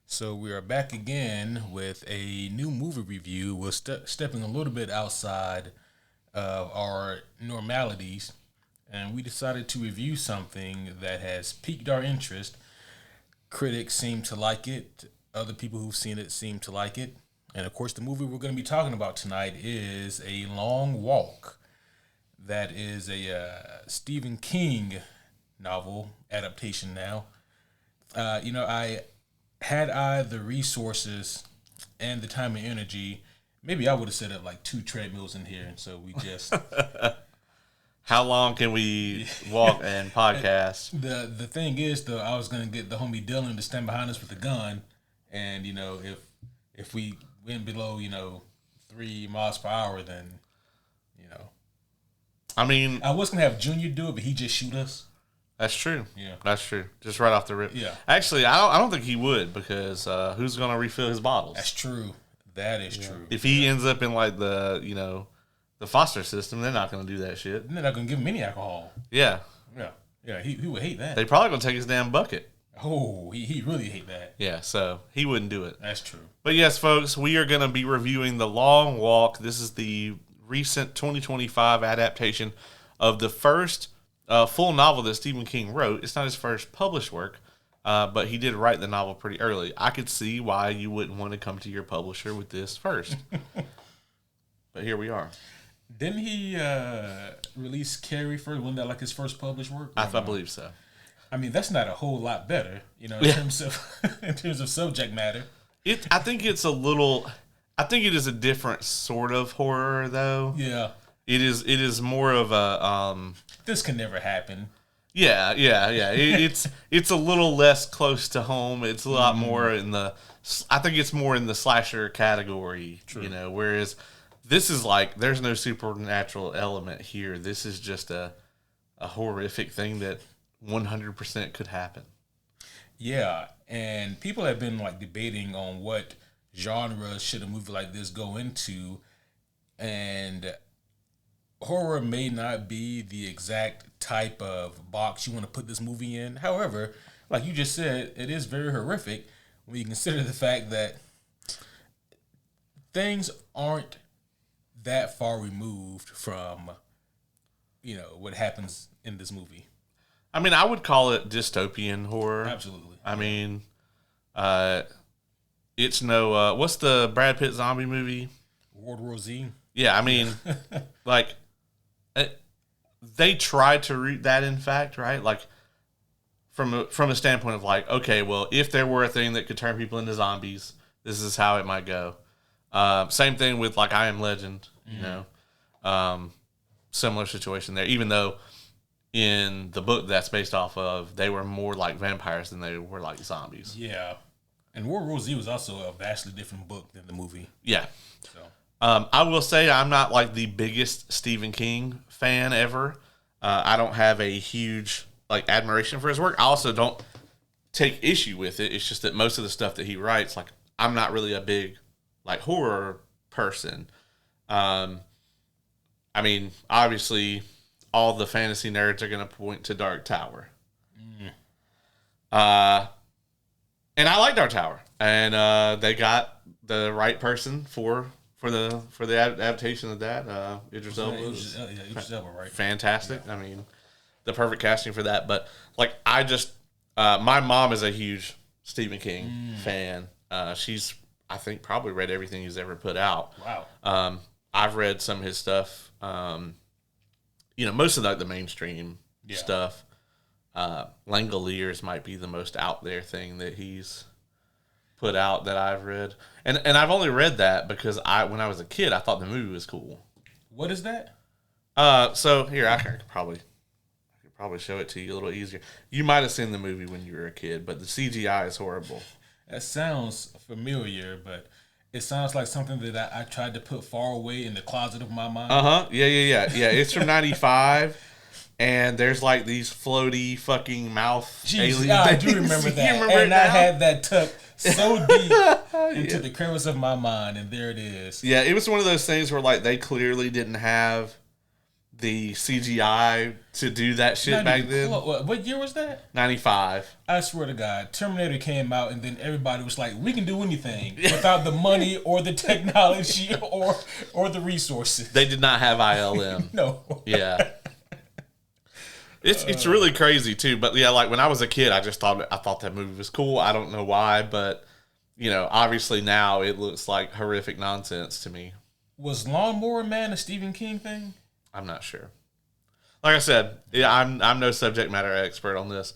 So we are back again with a new movie review. We're stepping a little bit outside of our normalities, and we decided to review something that has piqued our interest. Critics seem to like it. Other people who've seen it seem to like it. And of course, the movie we're going to be talking about tonight is A Long Walk. That is a Stephen King novel adaptation now. I had I the resources and the time and energy, maybe I would have set up like 2 treadmills in here, and so we just. How long can we walk and podcast? The thing is, though, I was gonna get the homie Dylan to stand behind us with a gun, and if we went below 3 miles per hour, then I mean, I was gonna have Junior do it, but he just shoot us. That's true. Yeah, that's true. Just right off the rip. Yeah. Actually, I don't think he would because who's gonna refill his bottles? That's true. That is true. If he ends up in like the foster system, they're not gonna do that shit. And they're not gonna give him any alcohol. Yeah. Yeah. He would hate that. They probably gonna take his damn bucket. Oh, he really hate that. Yeah, so he wouldn't do it. That's true. But yes, folks, we are gonna be reviewing The Long Walk. This is the recent 2025 adaptation of the first full novel that Stephen King wrote. It's not his first published work, but he did write the novel pretty early. I could see why you wouldn't want to come to your publisher with this first. But here we are. Didn't he release Carrie first? Wasn't that like his first published work? I believe so. I mean, that's not a whole lot better, in terms of subject matter. I think it is a different sort of horror, though. Yeah. It is more of a this can never happen. Yeah. It's a little less close to home. It's a lot more I think it's more in the slasher category. True. Whereas this is like there's no supernatural element here. This is just a horrific thing that 100% could happen. Yeah, and people have been like debating on what genre should a movie like this go into, and horror may not be the exact type of box you want to put this movie in. However, like you just said, it is very horrific when you consider the fact that things aren't that far removed from, what happens in this movie. I mean, I would call it dystopian horror. Absolutely. I mean, it's no, what's the Brad Pitt zombie movie? World War Z. Yeah, I mean, like, they tried to read that, in fact, right? Like, from a standpoint of like, okay, well, if there were a thing that could turn people into zombies, this is how it might go. Same thing with like I Am Legend, similar situation there. Even though in the book that's based off of, they were more like vampires than they were like zombies. Yeah, and World War Z was also a vastly different book than the movie. Yeah. So. I will say I'm not like the biggest Stephen King fan ever. I don't have a huge like admiration for his work. I also don't take issue with it. It's just that most of the stuff that he writes, like I'm not really a big like horror person. I mean, obviously, all the fantasy nerds are going to point to Dark Tower. And I like Dark Tower, and they got the right person for the adaptation of that. Idris Elba. Idris Elba, right? Fantastic. Yeah. I mean, the perfect casting for that. But like, I just my mom is a huge Stephen King fan. She's I think probably read everything he's ever put out. Wow. I've read some of his stuff. Most of like the mainstream stuff. Langoliers might be the most out there thing that he's put out that I've read. And I've only read that because when I was a kid, I thought the movie was cool. What is that? So here, I could probably show it to you a little easier. You might have seen the movie when you were a kid, but the CGI is horrible. That sounds familiar, but it sounds like something that I tried to put far away in the closet of my mind. Yeah. It's from 95. And there's like these floaty fucking mouth alien I things. do remember that. Remember and I had that tucked so deep into the crevice of my mind, and there it is. Yeah, it was one of those things where like they clearly didn't have the CGI to do that shit back then. What year was that? 95. I swear to God, Terminator came out, and then everybody was like, "We can do anything without the money or the technology or the resources." They did not have ILM. No. Yeah. It's really crazy too. But yeah, like when I was a kid, I thought that movie was cool. I don't know why, but obviously now it looks like horrific nonsense to me. Was Lawnmower Man a Stephen King thing? I'm not sure. Like I said, yeah, I'm no subject matter expert on this.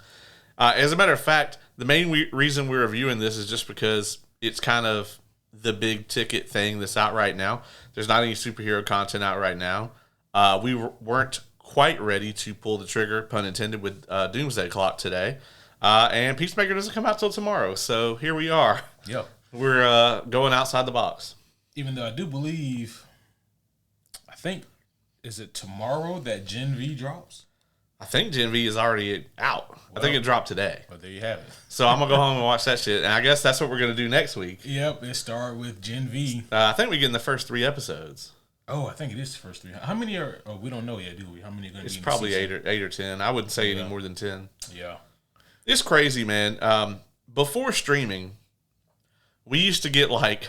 As a matter of fact, the main reason we're reviewing this is just because it's kind of the big ticket thing that's out right now. There's not any superhero content out right now. We weren't quite ready to pull the trigger, pun intended, with Doomsday Clock today. And Peacemaker doesn't come out till tomorrow, so here we are. Yep. We're going outside the box. Even though I do believe, is it tomorrow that Gen V drops? I think Gen V is already out. Well, I think it dropped today. But there you have it. So I'm going to go home and watch that shit. And I guess that's what we're going to do next week. Yep, it started with Gen V. I think we get in the first 3 episodes. Oh, I think it is the first 3. How many are... Oh, we don't know yet, do we? How many are going to be It's in probably the season? 8 or 10. I wouldn't say any more than 10. Yeah. It's crazy, man. Before streaming, we used to get like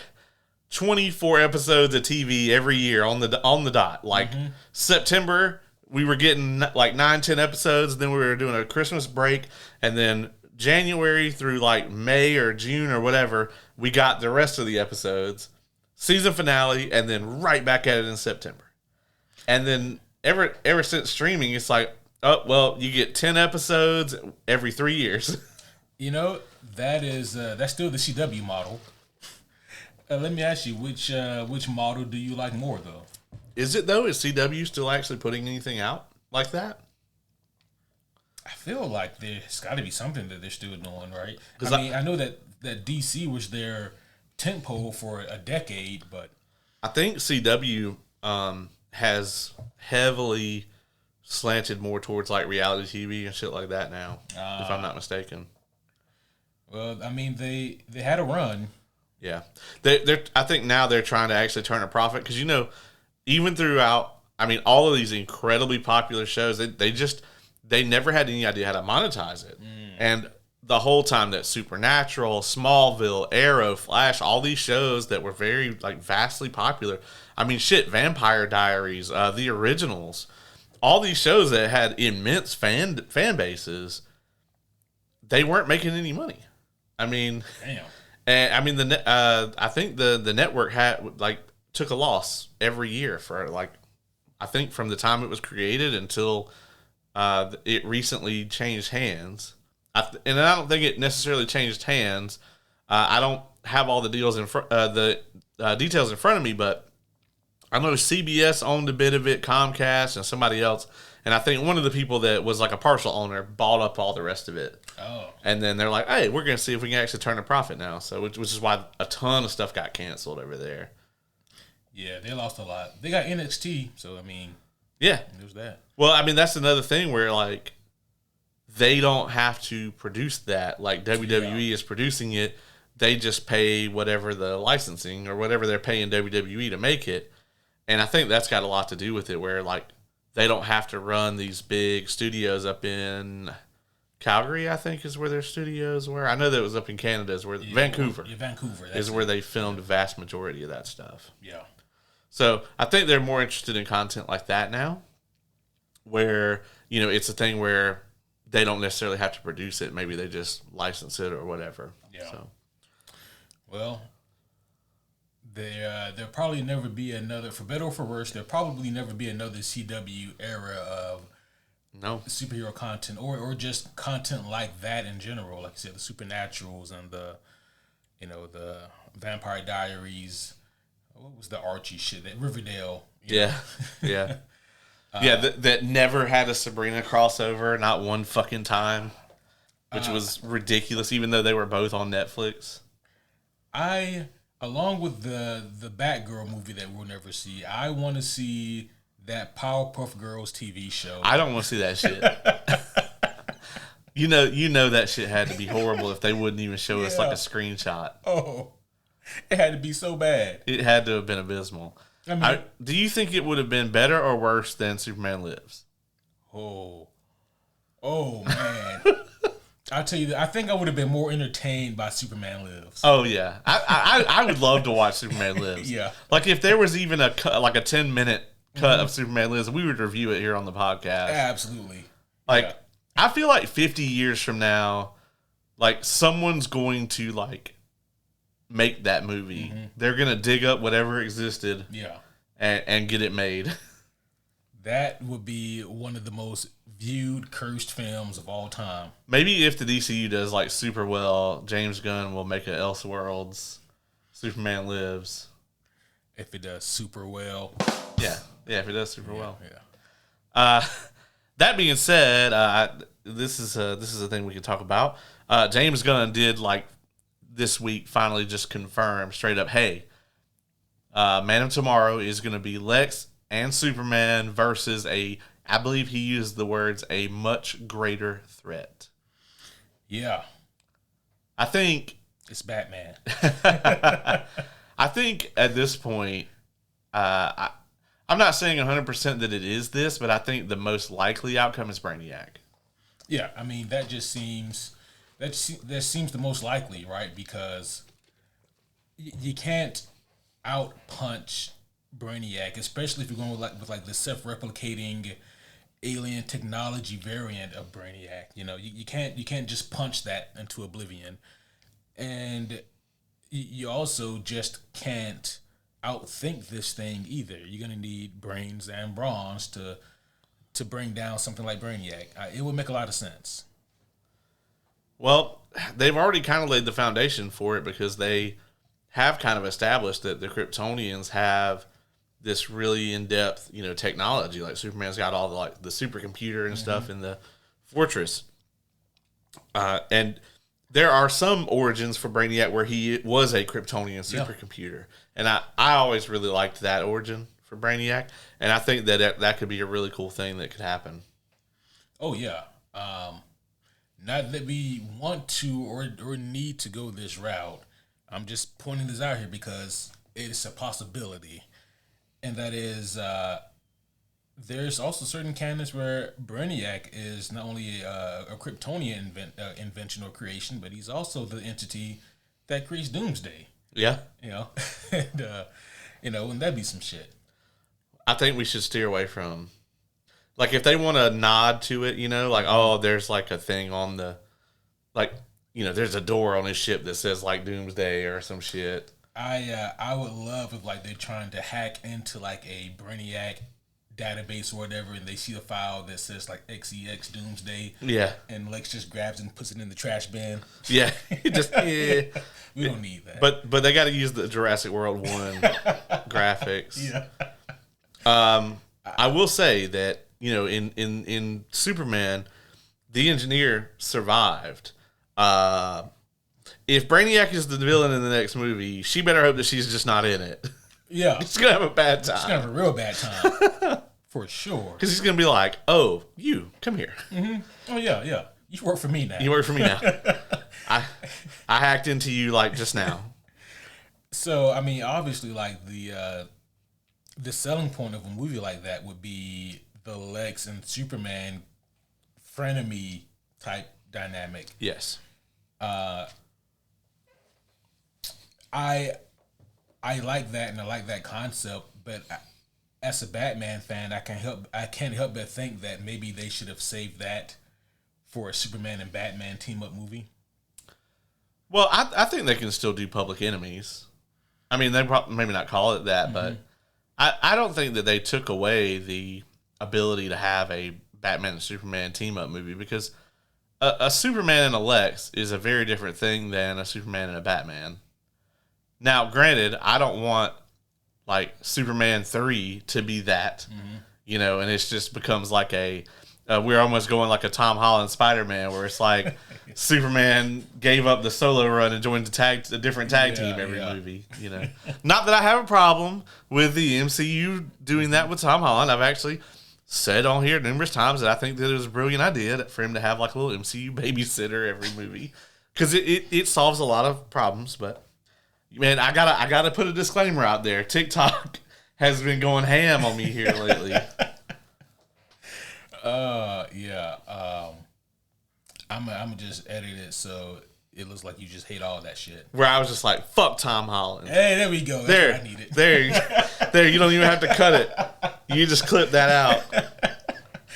24 episodes of TV every year on the dot. Like September, we were getting like 9-10 episodes. Then we were doing a Christmas break, and then January through like May or June or whatever, we got the rest of the episodes, season finale, and then right back at it in September. And then ever since streaming, it's like, oh well, you get 10 episodes every 3 years. That's still the CW model. Let me ask you, which model do you like more, though? Is it, though? Is CW still actually putting anything out like that? I feel like there's got to be something that they're still doing, right? I know that DC was their tentpole for a decade, but... I think CW has heavily slanted more towards, like, reality TV and shit like that now, if I'm not mistaken. Well, I mean, they had a run... Yeah, I think now they're trying to actually turn a profit because even throughout, all of these incredibly popular shows, they never had any idea how to monetize it, and the whole time that Supernatural, Smallville, Arrow, Flash, all these shows that were very vastly popular. Vampire Diaries, the originals, all these shows that had immense fan bases, they weren't making any money. Damn. And I think the network took a loss every year for I think from the time it was created until it recently changed hands. And I don't think it necessarily changed hands. I don't have all the details in front of me, but I know CBS owned a bit of it, Comcast, and somebody else. And I think one of the people that was a partial owner bought up all the rest of it. Oh. And then they're like, hey, we're going to see if we can actually turn a profit now. So, which is why a ton of stuff got canceled over there. Yeah, they lost a lot. They got NXT, so, yeah. There's that. Well, that's another thing where, they don't have to produce that. WWE is producing it. They just pay whatever the licensing or whatever they're paying WWE to make it. And I think that's got a lot to do with it where, they don't have to run these big studios up in Calgary, I think, is where their studios were. I know that it was up in Canada, Vancouver. Yeah, Vancouver. Is where they filmed the vast majority of that stuff. Yeah. So I think they're more interested in content like that now, where, it's a thing where they don't necessarily have to produce it. Maybe they just license it or whatever. Yeah. So. Well, there'll probably never be another, for better or for worse, there'll probably never be another CW era of superhero content or just content like that in general. Like you said, the Supernaturals and the Vampire Diaries. What was the Archie shit? That Riverdale. Yeah. That never had a Sabrina crossover, not one fucking time, which was ridiculous, even though they were both on Netflix. Along with the Batgirl movie that we'll never see, I want to see that Powerpuff Girls TV show. I don't want to see that shit. You know that shit had to be horrible if they wouldn't even show us a screenshot. Oh, it had to be so bad. It had to have been abysmal. I mean, Do you think it would have been better or worse than Superman Lives? oh man. I'll tell you that I think I would have been more entertained by Superman Lives. Oh yeah, I would love to watch Superman Lives. Yeah. Like if there was even a 10-minute cut of Superman Lives, we would review it here on the podcast. Absolutely. Like Yeah. I feel like 50 years from now, like someone's going to like make that movie. They're gonna dig up whatever existed, Yeah. and get it made. That would be one of the most viewed cursed films of all time. Maybe if the DCU does like super well, James Gunn will make a Elseworlds, Superman Lives. If it does super well. Yeah, if it does super well. Yeah. That being said, this is a thing we can talk about. James Gunn did like this week finally just confirm straight up, hey, Man of Tomorrow is going to be Lex and Superman versus I believe he used the words, a much greater threat. Yeah. I think It's Batman. I think at this point, I'm not saying 100% that it is this, but I think the most likely outcome is Brainiac. Yeah, I mean that just seems that seems the most likely, right? Because you can't out punch Brainiac, especially if you're going with the self-replicating alien technology variant of Brainiac. You know, you can't just punch that into oblivion, and you also just can't outthink this thing either. You're gonna need brains and bronze to bring down something like Brainiac. It would make a lot of sense. Well, they've already kind of laid the foundation for it because they have kind of established that the Kryptonians have this really in-depth, technology. Like Superman's got all the supercomputer and stuff in the fortress. And there are some origins for Brainiac where he was a Kryptonian supercomputer. And I always really liked that origin for Brainiac. And I think that could be a really cool thing that could happen. Oh, yeah. Not that we want to or need to go this route. I'm just pointing this out here because it's a possibility. And that is, there's also certain canons where Brainiac is not only a Kryptonian invention or creation, but he's also the entity that creates Doomsday. Yeah. And that'd be some shit. I think we should steer away from, like, if they want to nod to it, oh, there's like a thing on the, there's a door on his ship that says like Doomsday or some shit. I would love if they're trying to hack into a Brainiac database or whatever, and they see a file that says XEX Doomsday. Yeah. And Lex just grabs it and puts it in the trash bin. Yeah. We don't need that. But they got to use the Jurassic World 1 graphics. Yeah. I will say that, in Superman, the engineer survived. If Brainiac is the villain in the next movie, she better hope that she's just not in it. Yeah. She's going to have a bad time. She's going to have a real bad time. For sure. Because he's going to be like, oh, you, come here. Mm-hmm. Oh, yeah. You work for me now. You work for me now. I hacked into you just now. So, I mean, obviously, the selling point of a movie like that would be the Lex and Superman frenemy type dynamic. Yes. I like that, and I like that concept, but as a Batman fan, I can't help but think that maybe they should have saved that for a Superman and Batman team up movie. Well, I think they can still do Public Enemies. I mean, they probably maybe not call it that, but I don't think that they took away the ability to have a Batman and Superman team up movie, because a Superman and a Lex is a very different thing than a Superman and a Batman. Now, granted, I don't want Superman 3 to be that, and it just becomes we're almost going like a Tom Holland Spider-Man, where it's Superman gave up the solo run and joined a different tag team every movie. Not that I have a problem with the MCU doing that with Tom Holland. I've actually said on here numerous times that I think that it was a brilliant idea for him to have a little MCU babysitter every movie, because it solves a lot of problems. But man, I gotta put a disclaimer out there. TikTok has been going ham on me here lately. Yeah. I'm gonna just edit it so it looks like you just hate all that shit. Where I was just like, fuck Tom Holland. Hey, there we go. That's There, what I needed. there. You don't even have to cut it. You just clip that out.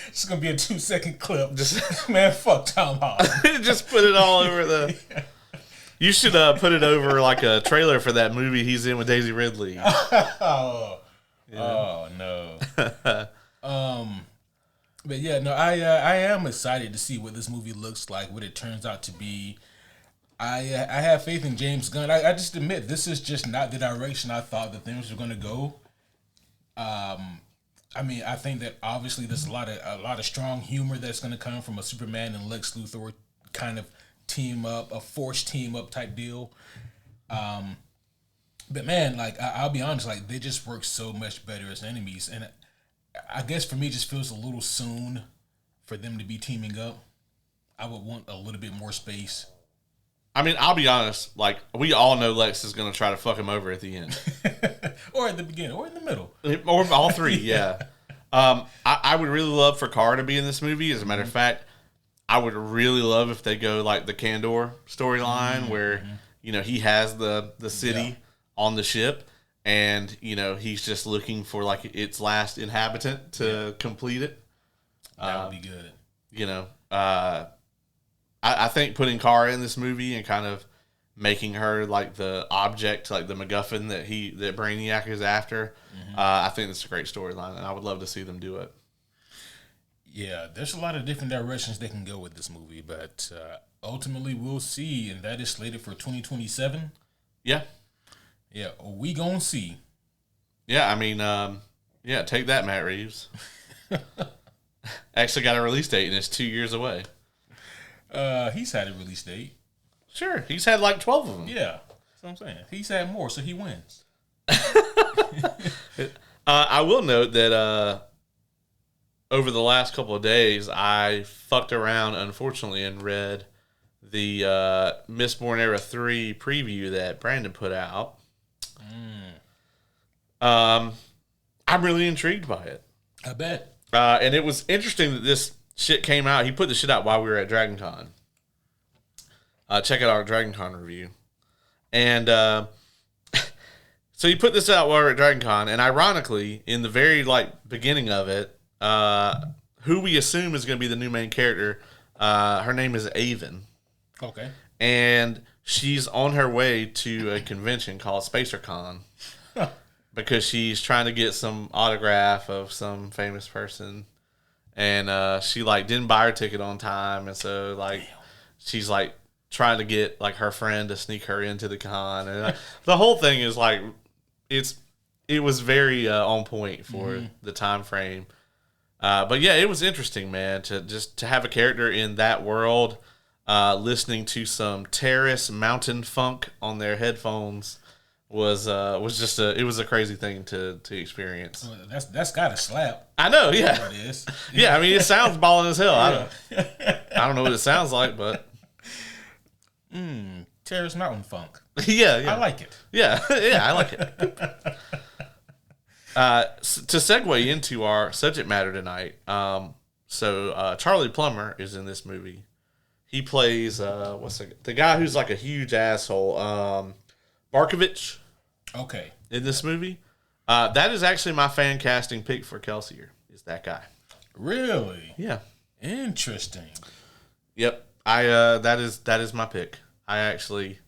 It's gonna be a 2-second clip. Just man, fuck Tom Holland. Just put it all over the. You should put it over like a trailer for that movie he's in with Daisy Ridley. Oh no. But yeah, no, I am excited to see what this movie looks like, what it turns out to be. I have faith in James Gunn. I just admit this is just not the direction I thought that things were going to go. I mean, I think that obviously there's a lot of strong humor that's going to come from a Superman and Lex Luthor kind of team up, a forced team up type deal. But man, like I'll be honest, like they just work so much better as enemies, and I guess for me, it just feels a little soon for them to be teaming up. I would want a little bit more space. I mean, I'll be honest. Like, we all know Lex is going to try to fuck him over at the end. Or at the beginning, or in the middle. Or all three, yeah. I would really love for Carr to be in this movie. As a matter of fact, I would really love if they go like the Kandor storyline where, you know, he has the city on the ship and, you know, he's just looking for like its last inhabitant to complete it. That would be good. You know, I think putting Kara in this movie and kind of making her like the object, like the MacGuffin that Brainiac is after, I think that's a great storyline, and I would love to see them do it. Yeah, there's a lot of different directions they can go with this movie, but ultimately we'll see, and that is slated for 2027. Yeah. Yeah, we gonna see. Yeah, I mean, yeah, take that, Matt Reeves. Actually got a release date, and it's 2 years away. He's had a release date. Sure, he's had like 12 of them. Yeah, that's what I'm saying. He's had more, so he wins. I will note that over the last couple of days, I fucked around, unfortunately, and read the Mistborn Era 3 preview that Brandon put out. I'm really intrigued by it. I bet. And it was interesting that this shit came out. He put the shit out while we were at Dragon Con. Check out our Dragon Con review. And so he put this out while we were at Dragon Con, and ironically, in the very like beginning of it, who we assume is going to be the new main character, her name is Avon. Okay. And she's on her way to a convention called SpacerCon because she's trying to get some autograph of some famous person. And she like didn't buy her ticket on time, and so like she's like trying to get like her friend to sneak her into the con, and the whole thing is like it was very on point for the time frame. But yeah, it was interesting, man, to have a character in that world, listening to some terrace mountain funk on their headphones was just it was a crazy thing to experience. That's gotta slap. I know, yeah. It is. Yeah, I mean it sounds ballin' as hell. I don't know what it sounds like, but Terrace Mountain Funk. yeah, I like it. Yeah, yeah, I like it. To segue into our subject matter tonight, so Charlie Plummer is in this movie. He plays the guy who's like a huge asshole, Barkovich. Okay. In this movie, that is actually my fan casting pick for Kelsier. Is that guy? Really? Yeah. Interesting. Yep. That is my pick. I actually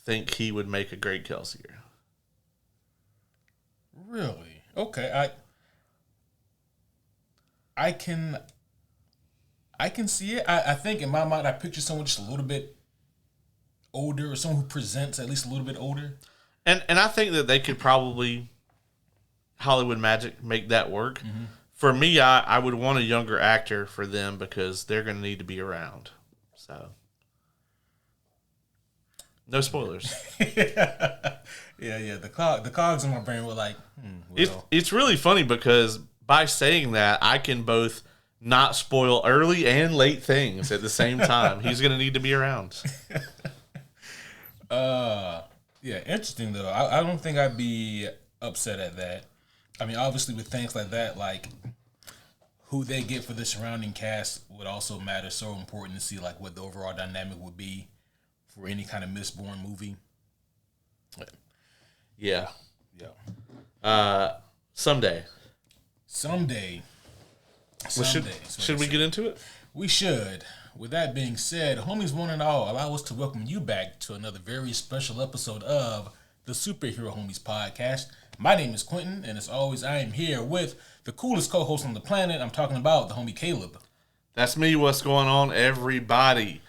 think he would make a great Kelsier. Really? Okay. I can see it. I think in my mind I picture someone just a little bit older, or someone who presents at least a little bit older. And I think that they could probably Hollywood Magic make that work. Mm-hmm. For me, I would want a younger actor for them because they're going to need to be around. So, no spoilers. Yeah. The cogs in my brain were like, well. It's really funny because by saying that, I can both not spoil early and late things at the same time. He's going to need to be around. Yeah, interesting though. I don't think I'd be upset at that. I mean, obviously with things like that, like who they get for the surrounding cast would also matter. So important to see like what the overall dynamic would be for any kind of Mistborn movie. Yeah. Someday. Should we get into it? We should. With that being said, homies one and all, allow us to welcome you back to another very special episode of the Superhero Homies podcast. My name is Quentin, and as always, I am here with the coolest co-host on the planet. I'm talking about the homie Caleb. That's me. What's going on, everybody?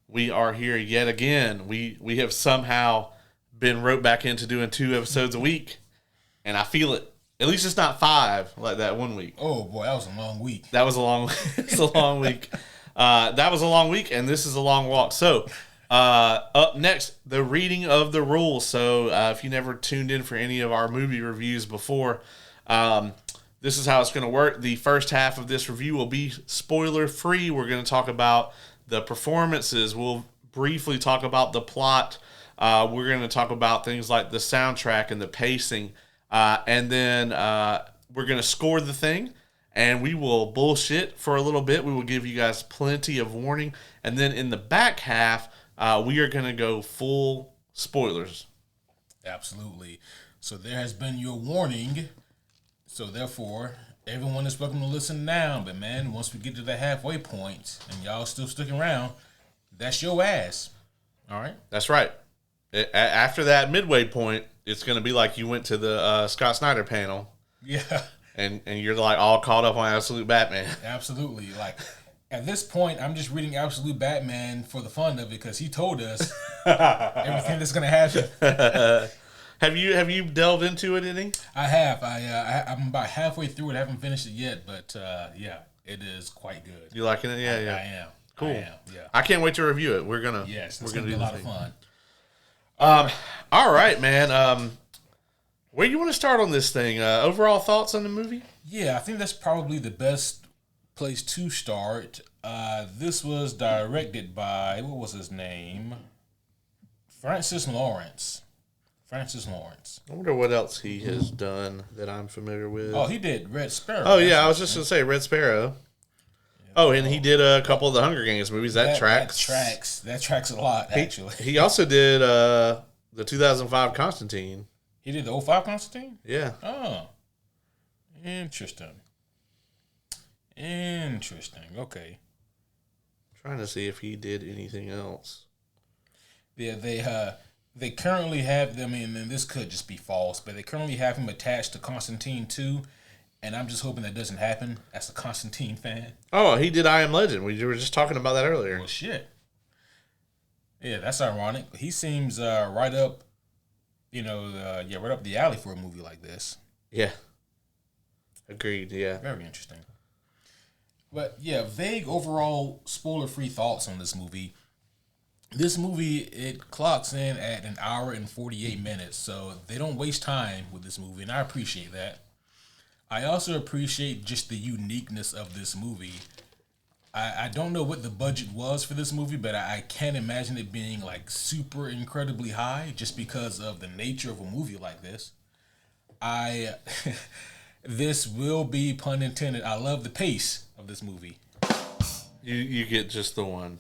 We are here yet again. We have somehow been roped back into doing 2 episodes a week, and I feel it. At least it's not 5 like that one week. Oh boy, that was a long week. That was a long. It's a long week. That was a long week, and this is a long walk. So, up next, the reading of the rules. So, if you never tuned in for any of our movie reviews before, this is how it's going to work. The first half of this review will be spoiler free. We're going to talk about the performances. We'll briefly talk about the plot. We're going to talk about things like the soundtrack and the pacing. And then we're going to score the thing, and we will bullshit for a little bit. We will give you guys plenty of warning. And then in the back half, we are going to go full spoilers. Absolutely. So there has been your warning. So therefore, everyone is welcome to listen now. But man, once we get to the halfway point and y'all still sticking around, that's your ass. All right? That's right. After that midway point, it's going to be like you went to the Scott Snyder panel. Yeah. And you're like all caught up on Absolute Batman. Absolutely. Like at this point, I'm just reading Absolute Batman for the fun of it because he told us everything that's going to happen. Have you delved into it any? I have. I'm about halfway through it. I haven't finished it yet, but yeah, it is quite good. You liking it? Yeah, I am. Cool. I am. Yeah. I can't wait to review it. We're gonna do a lot of fun. All right, man. Where you want to start on this thing? Overall thoughts on the movie? Yeah, I think that's probably the best place to start. This was directed by, what was his name? Francis Lawrence. I wonder what else he has done that I'm familiar with. Oh, he did Red Sparrow. Oh, yeah, I was just going to say Red Sparrow. Oh, and he did a couple of the Hunger Games movies. That tracks. That tracks a lot, actually. He also did the 2005 Constantine. He did the 2005 Constantine? Yeah. Oh. Interesting. Okay. Trying to see if he did anything else. Yeah, they currently have, I mean, and this could just be false, but they currently have him attached to Constantine 2, and I'm just hoping that doesn't happen as a Constantine fan. Oh, he did I Am Legend. We were just talking about that earlier. Well, shit. Yeah, that's ironic. He seems right up, right up the alley for a movie like this. Yeah. Agreed, yeah. Very interesting. But, yeah, vague overall spoiler-free thoughts on this movie. This movie, it clocks in at 1 hour and 48 minutes, so they don't waste time with this movie, and I appreciate that. I also appreciate just the uniqueness of this movie. I don't know what the budget was for this movie, but I can't imagine it being like super incredibly high just because of the nature of a movie like this. This will be, pun intended, I love the pace of this movie. You get just the one.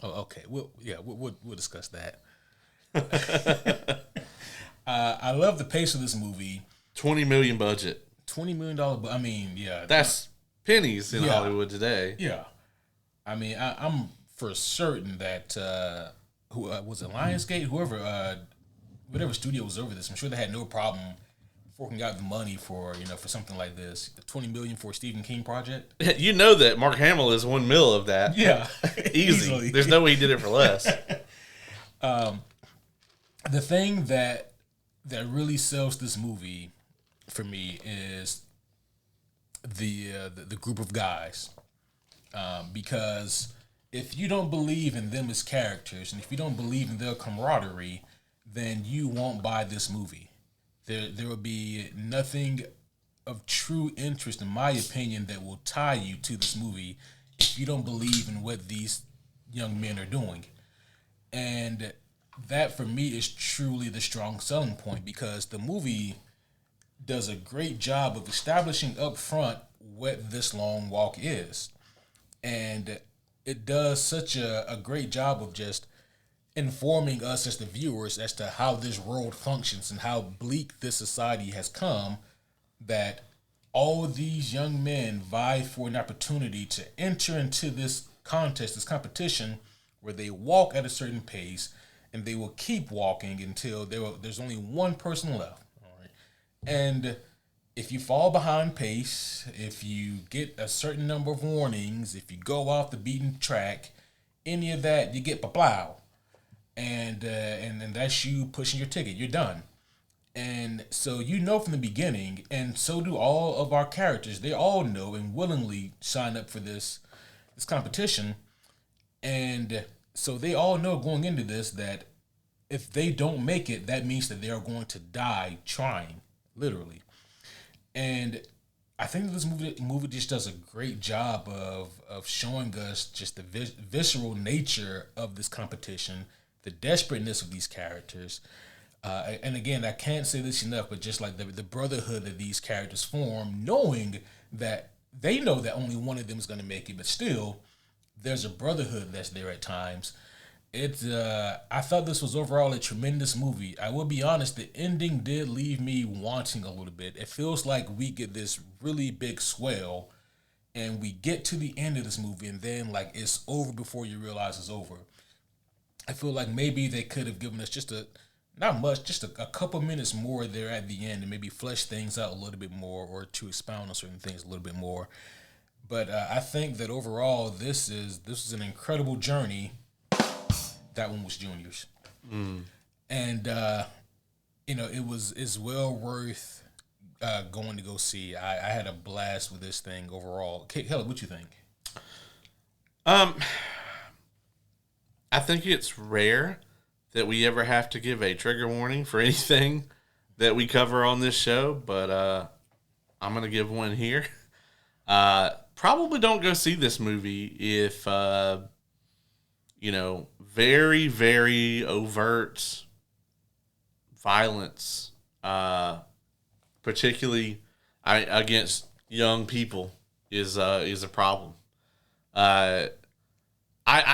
Oh, okay. We'll discuss that. I love the pace of this movie. $20 million budget. $20 million. I mean, yeah. That's pennies in Hollywood today. Yeah. I mean, I'm for certain that who was it, Lionsgate, whatever studio was over this, I'm sure they had no problem forking out the money for something like this. $20 million for a Stephen King project. You know that Mark Hamill is $1 million of that. Yeah, easily. There's no way he did it for less. The thing that really sells this movie for me is the group of guys, because if you don't believe in them as characters and if you don't believe in their camaraderie, then you won't buy this movie. There will be nothing of true interest, in my opinion, that will tie you to this movie if you don't believe in what these young men are doing. And that for me is truly the strong selling point because the movie does a great job of establishing up front what this long walk is. And it does such a great job of just informing us as the viewers as to how this world functions and how bleak this society has come, that all these young men vie for an opportunity to enter into this contest, this competition, where they walk at a certain pace and they will keep walking until there's only one person left. All right. And if you fall behind pace, if you get a certain number of warnings, if you go off the beaten track, any of that, you get plow, and that's you pushing your ticket. You're done. And so you know from the beginning, and so do all of our characters. They all know and willingly sign up for this competition, and so they all know going into this that if they don't make it, that means that they are going to die trying, literally. And I think that this movie just does a great job of showing us just the visceral nature of this competition, the desperateness of these characters. And again, I can't say this enough, but just like the brotherhood that these characters form, knowing that they know that only one of them is going to make it, but still, there's a brotherhood that's there at times. I thought this was overall a tremendous movie. I will be honest, the ending did leave me wanting a little bit. It feels like we get this really big swell and we get to the end of this movie and then like it's over before you realize it's over. I feel like maybe they could have given us not much, just a couple minutes more there at the end and maybe flesh things out a little bit more or to expound on certain things a little bit more. But I think that overall, this is an incredible journey. That one was Junior's, and it's well worth going to go see. I had a blast with this thing overall. Kelly, what you think? I think it's rare that we ever have to give a trigger warning for anything that we cover on this show, but I'm gonna give one here. Probably don't go see this movie if very, very overt violence, particularly against young people, is a problem. I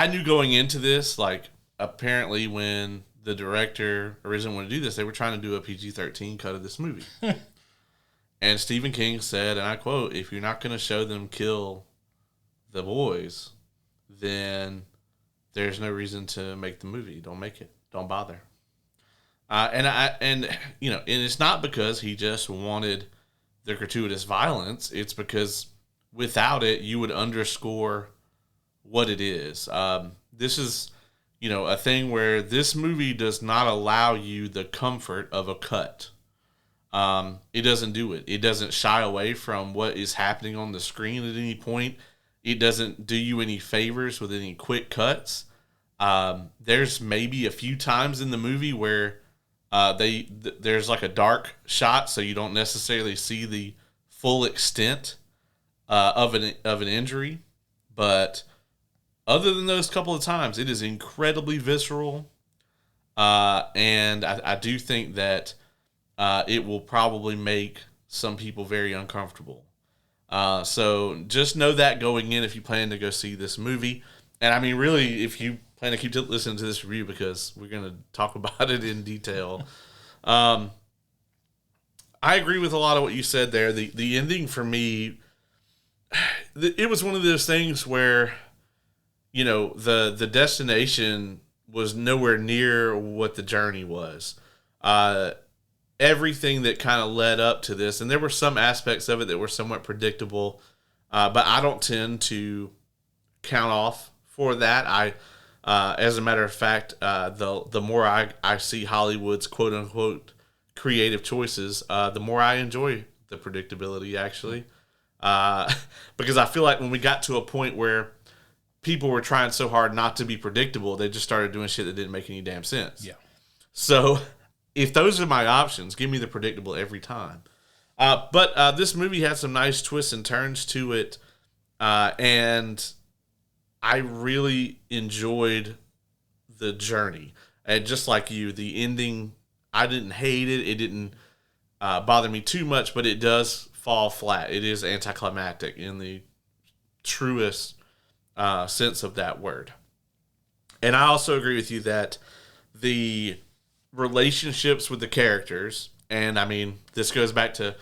knew going into this, like, apparently when the director originally wanted to do this, they were trying to do a PG-13 cut of this movie. And Stephen King said, and I quote, "If you're not going to show them kill the boys, then there's no reason to make the movie. Don't make it. Don't bother." And it's not because he just wanted the gratuitous violence. It's because without it, you would underscore what it is. This is, a thing where this movie does not allow you the comfort of a cut. It doesn't do it. It doesn't shy away from what is happening on the screen at any point. It doesn't do you any favors with any quick cuts. There's maybe a few times in the movie where there's like a dark shot, so you don't necessarily see the full extent of an injury. But other than those couple of times, it is incredibly visceral, and I do think that it will probably make some people very uncomfortable. So just know that going in if you plan to go see this movie. And I mean, really, if you plan to keep listening to this review, because we're going to talk about it in detail. I agree with a lot of what you said there. The ending for me, it was one of those things where, the destination was nowhere near what the journey was. Everything that kind of led up to this, and there were some aspects of it that were somewhat predictable, but I don't tend to count off for that. As a matter of fact, the more I see Hollywood's quote unquote creative choices, the more I enjoy the predictability, actually, because I feel like when we got to a point where people were trying so hard not to be predictable, they just started doing shit that didn't make any damn sense. Yeah. So if those are my options, give me the predictable every time. But this movie had some nice twists and turns to it, and I really enjoyed the journey. And just like you, the ending, I didn't hate it. It didn't bother me too much, but it does fall flat. It is anticlimactic in the truest sense of that word. And I also agree with you that the relationships with the characters, and I mean, this goes back to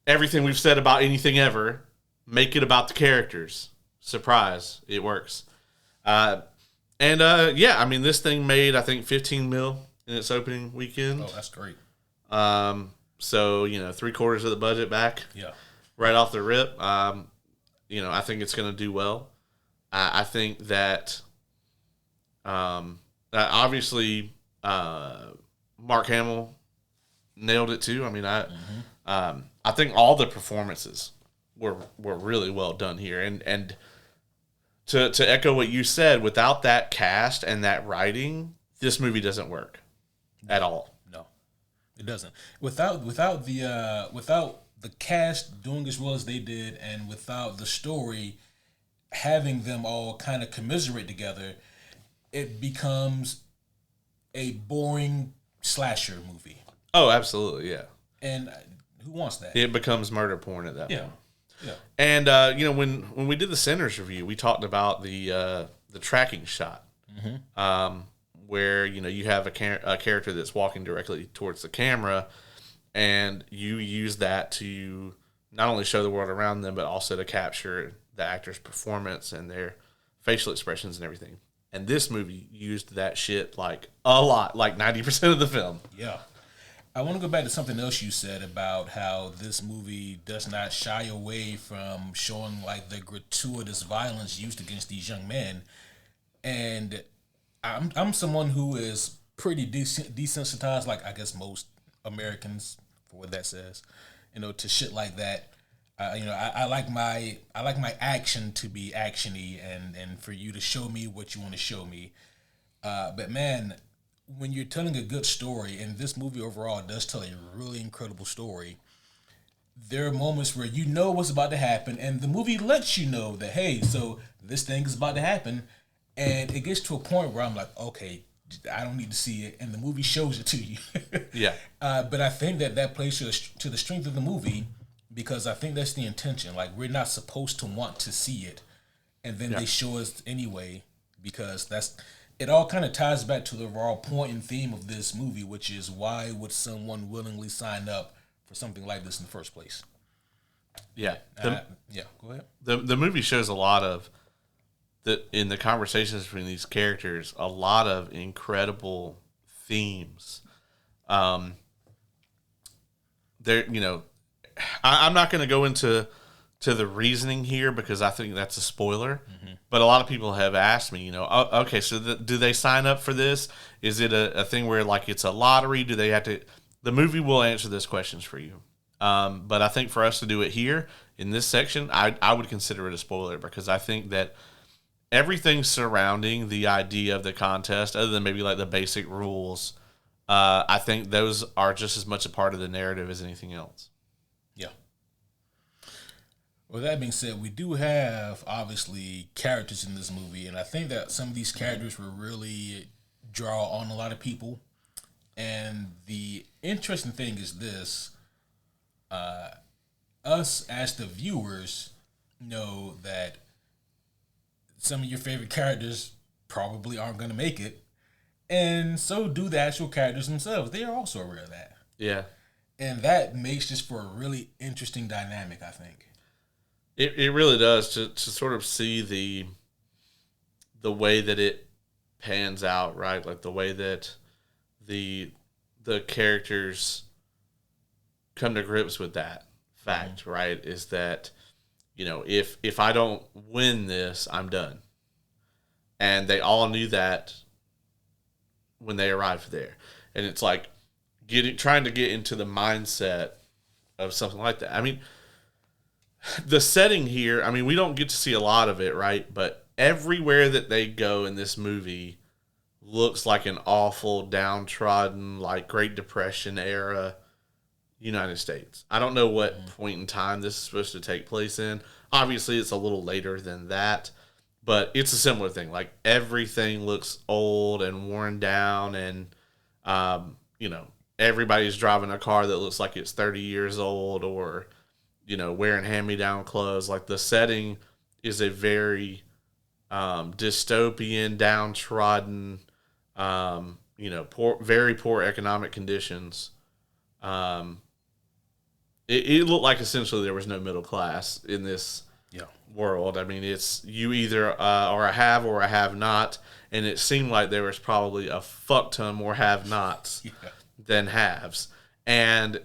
everything we've said about anything ever, make it about the characters. Surprise, it works. Yeah, I mean, this thing made, I think, 15 mil in its opening weekend. Oh, that's great. So, 3/4 of the budget back. Yeah. Right off the rip. I think it's going to do well. I think that, obviously, Mark Hamill nailed it too. I mean, I think all the performances were really well done here, and to echo what you said, without that cast and that writing, this movie doesn't work at all. No, it doesn't. Without the cast doing as well as they did, and without the story having them all kind of commiserate together, it becomes a boring slasher movie. Oh, absolutely, yeah. And who wants that? It becomes murder porn at that point. Yeah. And when we did the Sinners review, we talked about the tracking shot, where you have a character that's walking directly towards the camera, and you use that to not only show the world around them, but also to capture the actor's performance and their facial expressions and everything. And this movie used that shit like a lot, like 90% of the film. Yeah. I want to go back to something else you said about how this movie does not shy away from showing like the gratuitous violence used against these young men. And I'm someone who is pretty desensitized, like I guess most Americans, for what that says, to shit like that. I like my action to be actiony, and for you to show me what you want to show me. But man, when you're telling a good story, and this movie overall does tell a really incredible story, there are moments where you know what's about to happen, and the movie lets you know that, hey, so this thing is about to happen, and it gets to a point where I'm like, okay, I don't need to see it, and the movie shows it to you. Yeah. But I think that plays to the strength of the movie, because I think that's the intention. Like, we're not supposed to want to see it, and then they show us anyway, because it all kind of ties back to the raw point and theme of this movie, which is, why would someone willingly sign up for something like this in the first place? Yeah. Go ahead. The movie shows a lot of, in the conversations between these characters, a lot of incredible themes. I'm not going to go into the reasoning here, because I think that's a spoiler. But a lot of people have asked me, okay, so do they sign up for this? Is it a thing where, like, it's a lottery? Do they have to? The movie will answer those questions for you. But I think for us to do it here in this section, I would consider it a spoiler, because I think that everything surrounding the idea of the contest, other than maybe like the basic rules, I think those are just as much a part of the narrative as anything else. Yeah. Well, that being said, we do have, obviously, characters in this movie, and I think that some of these characters will really draw on a lot of people. And the interesting thing is this, us as the viewers know that some of your favorite characters probably aren't going to make it, and so do the actual characters themselves. They are also aware of that. Yeah. And that makes this for a really interesting dynamic, I think. It really does, to sort of see the way that it pans out, right? Like the way that the characters come to grips with that fact, right? Is that, if I don't win this, I'm done. And they all knew that when they arrived there. And it's like trying to get into the mindset of something like that. I mean, the setting here, I mean, we don't get to see a lot of it, right? But everywhere that they go in this movie looks like an awful, downtrodden, like Great Depression era United States. I don't know what point in time this is supposed to take place in. Obviously, it's a little later than that. but it's a similar thing. Like everything looks old and worn down, and you know, everybody's driving a car that looks like it's 30 years old, or you know, wearing hand-me-down clothes. Like the setting is a very dystopian, downtrodden, you know, very poor economic conditions. It looked like essentially there was no middle class in this world. I mean, it's you either are a have or a have not, and it seemed like there was probably a fuck ton more have nots than haves. And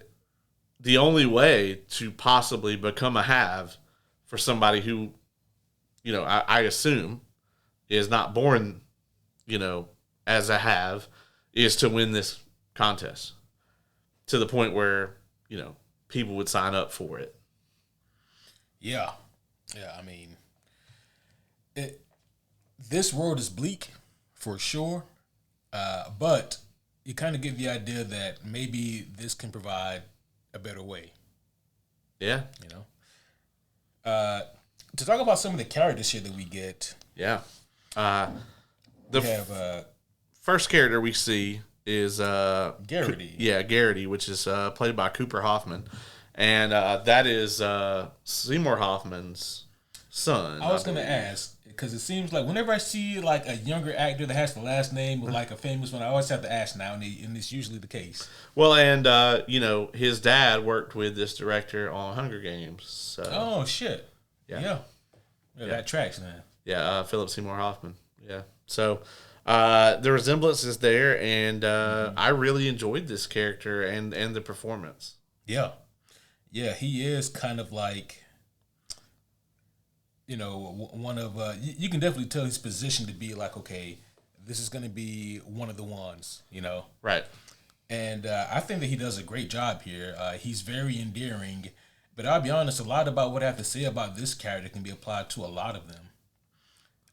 the only way to possibly become a have for somebody who, you know, I assume is not born, you know, as a have, is to win this contest to the point where, you know, people would sign up for it. Yeah. I mean, this world is bleak for sure, but you kind of get the idea that maybe this can provide a better way. Yeah. You know? To talk about some of the characters here that we get. Yeah. We have first character we see is Garrity. Garrity, which is played by Cooper Hoffman. And that is Seymour Hoffman's son. I was going to ask, because it seems like whenever I see like a younger actor that has the last name of like a famous one, I always have to ask now, and it's usually the case. Well, and you know, his dad worked with this director on Hunger Games. So. Oh shit! Yeah, that tracks, man. Yeah, Philip Seymour Hoffman. Yeah, so the resemblance is there, and I really enjoyed this character and the performance. Yeah, he is kind of like, you know, one of you can definitely tell he's positioned to be like, okay, this is going to be one of the ones, you know. Right. And I think that he does a great job here. He's very endearing, but I'll be honest, a lot about what I have to say about this character can be applied to a lot of them.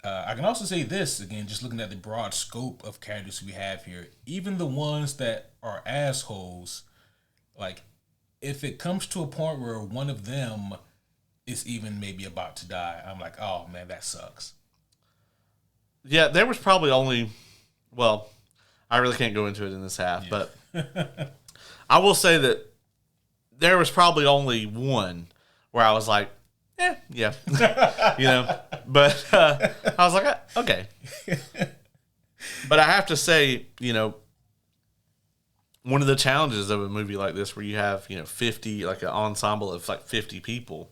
I can also say this, again, just looking at the broad scope of characters we have here, even the ones that are assholes, like, if it comes to a point where one of them is even maybe about to die, I'm like, oh, man, that sucks. Yeah, there was probably only, well, I really can't go into it in this half, but I will say that there was probably only one where I was like, yeah, you know, but I was like, okay. But I have to say, you know, one of the challenges of a movie like this where you have, you know, 50, like an ensemble of like 50 people,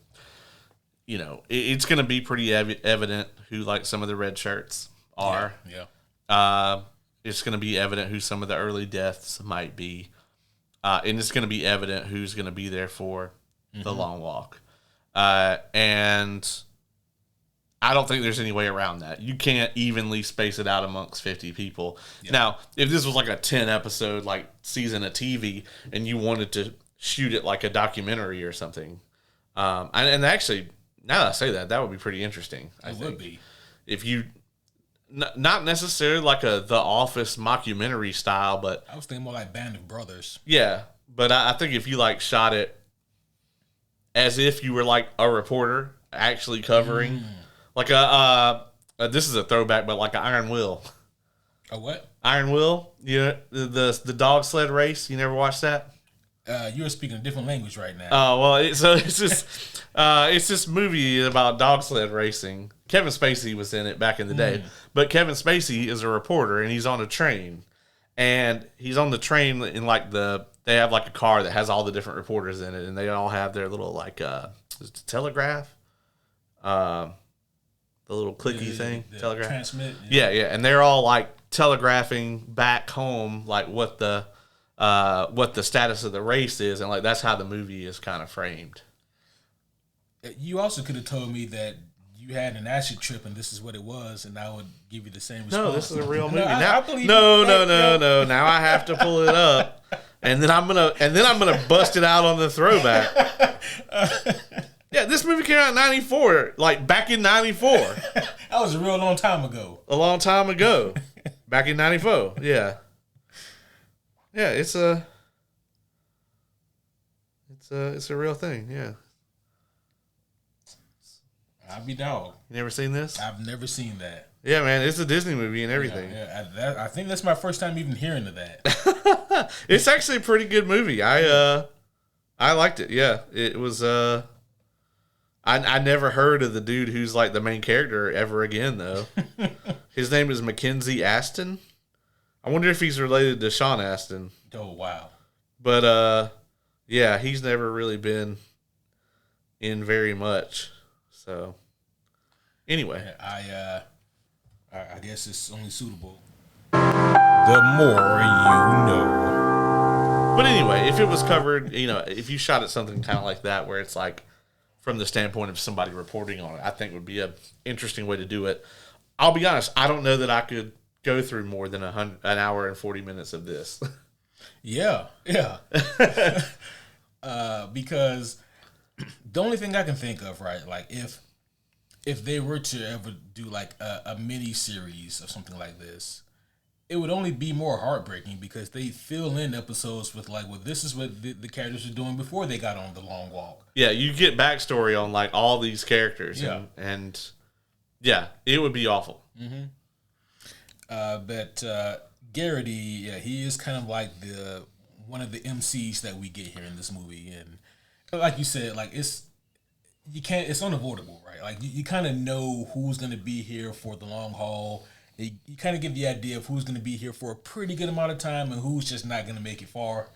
you know, it's going to be pretty evident who like some of the red shirts are. Yeah. It's going to be evident who some of the early deaths might be. And it's going to be evident who's going to be there for the long walk. And I don't think there's any way around that. You can't evenly space it out amongst 50 people. Yeah. Now, if this was like a 10 episode like season of TV and you wanted to shoot it like a documentary or something, and actually, now that I say that, that would be pretty interesting. I think. Would be. If you, not necessarily like a The Office mockumentary style, but I was thinking more like Band of Brothers. Yeah, but I think if you like shot it as if you were like a reporter actually covering. Like this is a throwback, but like an Iron Will. A what? Iron Will? Yeah, the dog sled race. You never watched that? You're speaking a different language right now. Oh well, it's this movie about dog sled racing. Kevin Spacey was in it back in the day, but Kevin Spacey is a reporter and he's on a train, and he's on the train in like they have like a car that has all the different reporters in it, and they all have their little like telegraph. The little clicky thing, telegraph. Transmit. Yeah, and they're all like telegraphing back home, like what the status of the race is, and like that's how the movie is kind of framed. You also could have told me that you had an acid trip and this is what it was, and I would give you the same response. No, this is a real movie. No. Now I have to pull it up, and then I'm gonna bust it out on the throwback. Yeah, this movie came out in 94, like back in 94. That was a real long time ago. A long time ago. Back in 94, yeah. Yeah, it's a real thing, yeah. I'll be dog. You never seen this? I've never seen that. Yeah, man, it's a Disney movie and everything. I think that's my first time even hearing of that. It's actually a pretty good movie. I liked it. Yeah, it was. I never heard of the dude who's like the main character ever again though. His name is Mackenzie Aston. I wonder if he's related to Sean Astin. Oh wow! But yeah, he's never really been in very much. So anyway, I guess it's only suitable. The more you know. But anyway, if it was covered, if you shot at something kind of like that, where it's like from the standpoint of somebody reporting on it, I think would be an interesting way to do it. I'll be honest, I don't know that I could go through more than an hour and 40 minutes of this. Yeah. Because the only thing I can think of, right, like if they were to ever do like a mini series of something like this, it would only be more heartbreaking because they fill in episodes with like, well, this is what the characters were doing before they got on the long walk. Yeah, you get backstory on like all these characters, and yeah, it would be awful. Mm-hmm. But Garrity, yeah, he is kind of like one of the MCs that we get here in this movie, and like you said, like it's unavoidable, right? Like you kind of know who's going to be here for the long haul. You kind of get the idea of who's going to be here for a pretty good amount of time and who's just not going to make it far.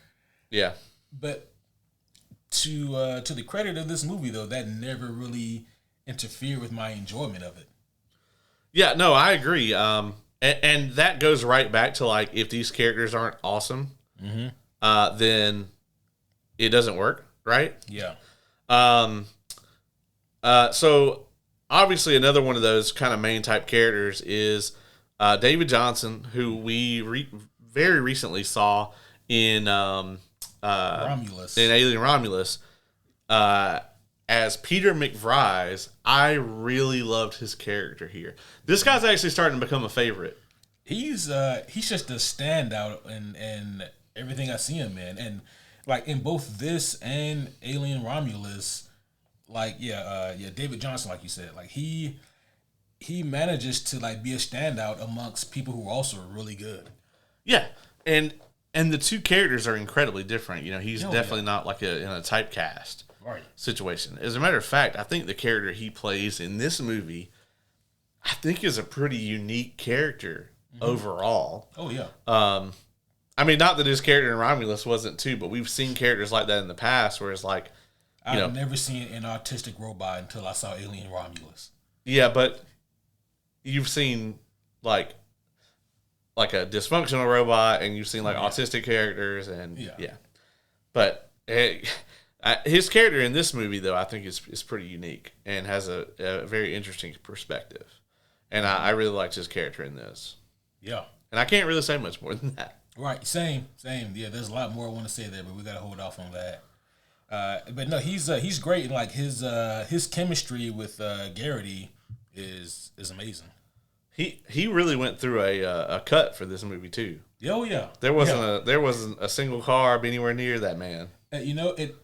Yeah. But to the credit of this movie, though, that never really interfered with my enjoyment of it. Yeah, no, I agree. And that goes right back to like if these characters aren't awesome, then it doesn't work, right? Yeah. So obviously another one of those kind of main type characters is David Johnson, who we very recently saw in Romulus, in Alien Romulus, as Peter McVries. I really loved his character here. This guy's actually starting to become a favorite. He's just a standout in everything I see him in, and like in both this and Alien Romulus, like David Johnson, like you said, like he manages to like be a standout amongst people who are also really good. Yeah, and the two characters are incredibly different. He's definitely not like in a typecast situation. As a matter of fact, I think the character he plays in this movie, I think, is a pretty unique character overall. Oh yeah. I mean, not that his character in Romulus wasn't too, but we've seen characters like that in the past where it's like, I've never seen an autistic robot until I saw Alien Romulus. Yeah, but you've seen like a dysfunctional robot, and you've seen like autistic characters, and But his character in this movie, though, I think is pretty unique and has a very interesting perspective, and I really liked his character in this. Yeah, and I can't really say much more than that. Right, same. Yeah, there's a lot more I want to say there, but we got to hold off on that. But no, he's great, and like his chemistry with Garrity is amazing. He really went through a cut for this movie too. Oh yeah, there wasn't a single carb anywhere near that man. It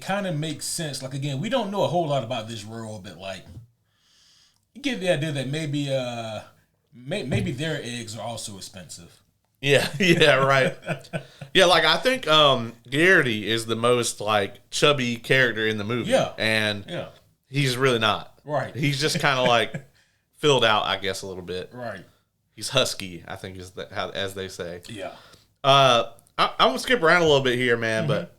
kind of makes sense. Like again, we don't know a whole lot about this world, but like you get the idea that maybe their eggs are also expensive. Yeah, right. Yeah, like I think Garrity is the most like chubby character in the movie. Yeah. And he's really not. Right. He's just kind of like filled out, I guess, a little bit. Right. He's husky, I think is as they say. Yeah. I'm gonna skip around a little bit here, man, but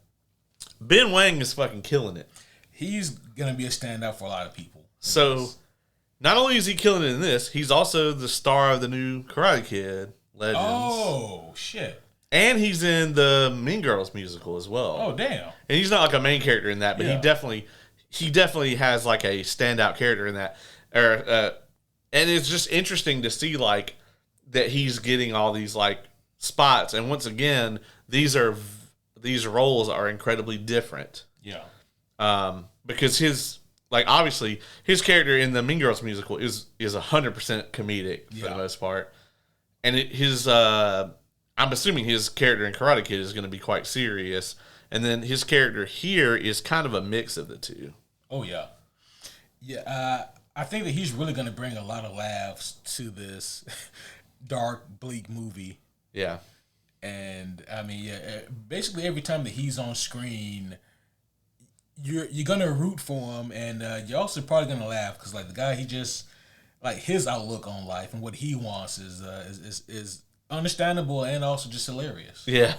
Ben Wang is fucking killing it. He's gonna be a standout for a lot of people. So not only is he killing it in this, he's also the star of the new Karate Kid Legends. Oh shit! And he's in the Mean Girls musical as well. Oh damn! And he's not like a main character in that, but he definitely has like a standout character in that. And it's just interesting to see like that he's getting all these like spots. And once again, these roles are incredibly different. Yeah. Because his obviously his character in the Mean Girls musical is 100% comedic for the most part. And I'm assuming his character in Karate Kid is going to be quite serious. And then his character here is kind of a mix of the two. Oh, yeah. Yeah, I think that he's really going to bring a lot of laughs to this dark, bleak movie. Yeah. And I mean, yeah, basically every time that he's on screen, you're gonna root for him, and you're also probably gonna laugh because like the guy, he just like his outlook on life and what he wants is understandable and also just hilarious. Yeah.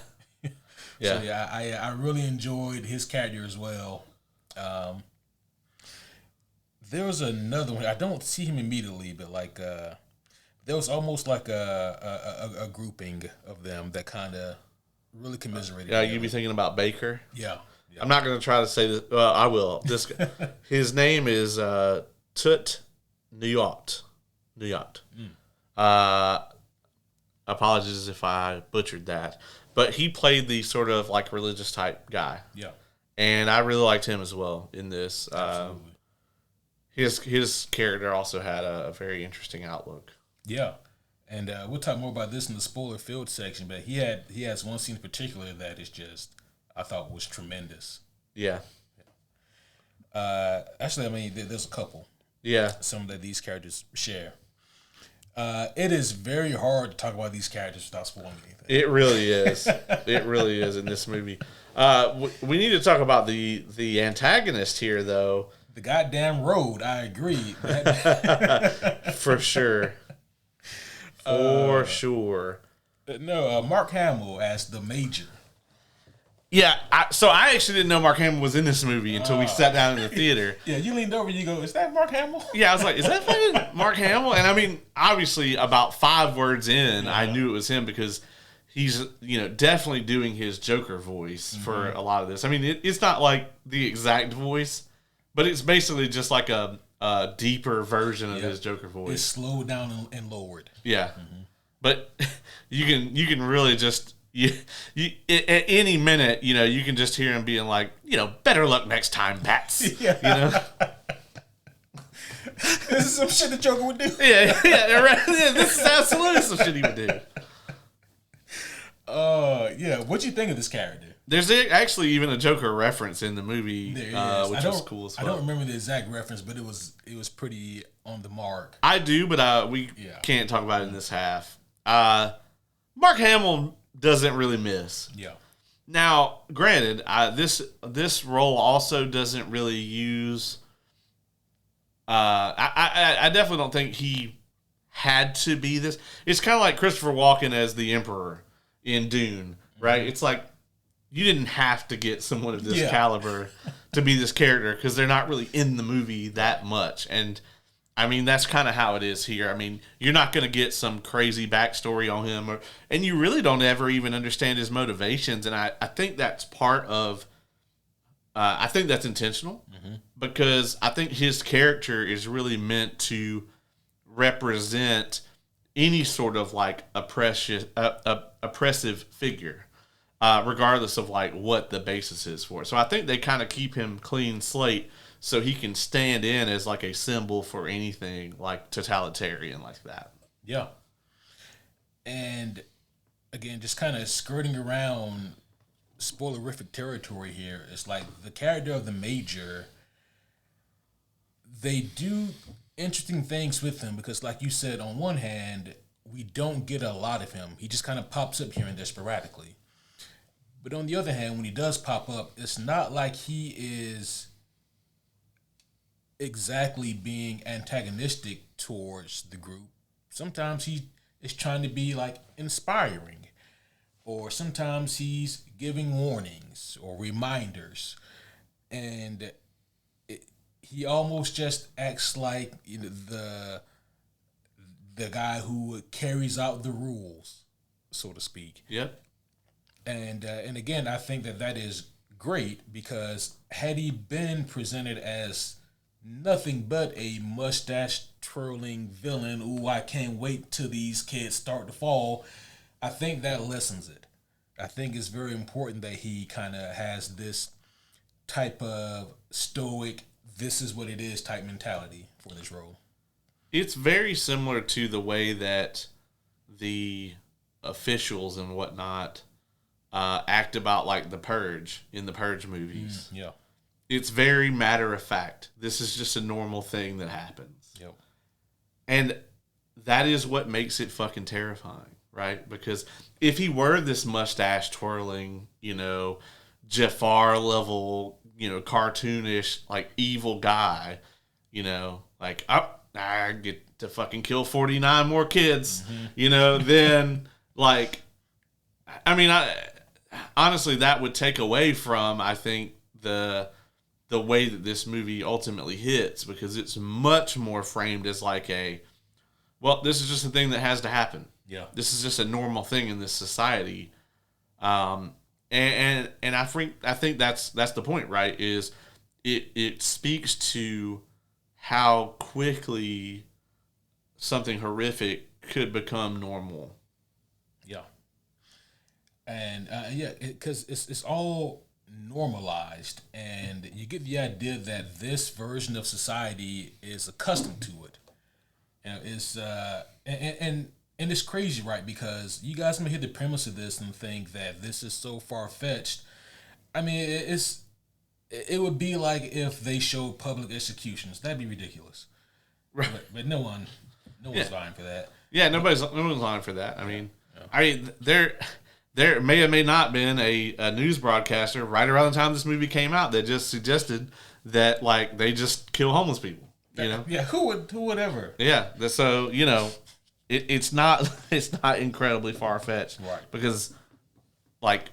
So yeah, I really enjoyed his character as well. Um, there was another one. I don't see him immediately, but like there was almost like a grouping of them that kind of really commiserated. Yeah, you'd be thinking about Baker. Yeah. I'm not going to try to say this. Well, I will. This his name is Tut Nuyot. Nuyot. Apologies if I butchered that, but he played the sort of like religious type guy. Yeah. And I really liked him as well in this. Absolutely. His character also had a very interesting outlook. Yeah. And we'll talk more about this in the spoiler filled section, but he has one scene in particular that is just I thought was tremendous. Yeah. Actually, I mean, there's a couple. Yeah. Some that these characters share. It is very hard to talk about these characters without spoiling anything. It really is. It really is in this movie. We need to talk about the antagonist here, though. The goddamn road. I agree. For sure. For sure. No, Mark Hamill as the Major. Yeah, so I actually didn't know Mark Hamill was in this movie until we sat down in the theater. Yeah, you leaned over and you go, is that Mark Hamill? Yeah, I was like, is that fucking Mark Hamill? And I mean, obviously, about 5 words in, I knew it was him because he's, definitely doing his Joker voice for a lot of this. I mean, it's not like the exact voice, but it's basically just like a deeper version of his Joker voice. It's slowed down and lowered. Yeah, but you can really just at any minute, you can just hear him being like, better luck next time, Pats. Yeah. This is some shit the Joker would do. Yeah, right. Yeah, this is absolutely some shit he would do. Yeah. What'd you think of this character? There's actually even a Joker reference in the movie, which was cool as fuck. I don't remember the exact reference, but it was pretty on the mark. I do, but we can't talk about it in this half. Mark Hamill doesn't really miss. Yeah. Now, granted, this role also doesn't really use. I definitely don't think he had to be this. It's kind of like Christopher Walken as the Emperor in Dune, right? It's like you didn't have to get someone of this caliber to be this character because they're not really in the movie that much. And I mean, that's kind of how it is here. I mean, you're not going to get some crazy backstory on him, and you really don't ever even understand his motivations. And I think that's part of. I think that's intentional because I think his character is really meant to represent any sort of like oppressive figure, regardless of like what the basis is for. So I think they kind of keep him clean slate so he can stand in as like a symbol for anything like totalitarian like that. Yeah. And again, just kind of skirting around spoilerific territory here. It's like the character of the Major, they do interesting things with him because like you said, on one hand, we don't get a lot of him. He just kind of pops up here and there sporadically. But on the other hand, when he does pop up, it's not like he is exactly being antagonistic towards the group. Sometimes he is trying to be like inspiring, or sometimes he's giving warnings or reminders, and he almost just acts like the guy who carries out the rules, so to speak. Yep. And again, I think that is great because had he been presented as nothing but a mustache twirling villain, ooh, I can't wait till these kids start to fall, I think that lessens it. I think it's very important that he kind of has this type of stoic, this is what it is type mentality for this role. It's very similar to the way that the officials and whatnot act about like the Purge in the Purge movies. Yeah. it's very matter of fact. This is just a normal thing that happens. Yep. And that is what makes it fucking terrifying, right? Because if he were this mustache twirling, Jafar level, cartoonish, like evil guy, like, I get to fucking kill 49 more kids, then like, I mean, honestly, that would take away from, I think, the way that this movie ultimately hits, because it's much more framed as like well, this is just a thing that has to happen. Yeah. This is just a normal thing in this society. And I think that's the point, right? Is it speaks to how quickly something horrific could become normal. Yeah. And because it's all normalized, and you get the idea that this version of society is accustomed to it. It's and it's crazy, right? Because you guys may hear the premise of this and think that this is so far fetched. I mean, it would be like if they showed public executions. That'd be ridiculous. Right. But no one's vying for that. Yeah, no one's lying for that. I mean, there may or may not been a news broadcaster right around the time this movie came out that just suggested that like they just kill homeless people. Yeah, who would ever? Yeah, so it's not incredibly far fetched, right? Because like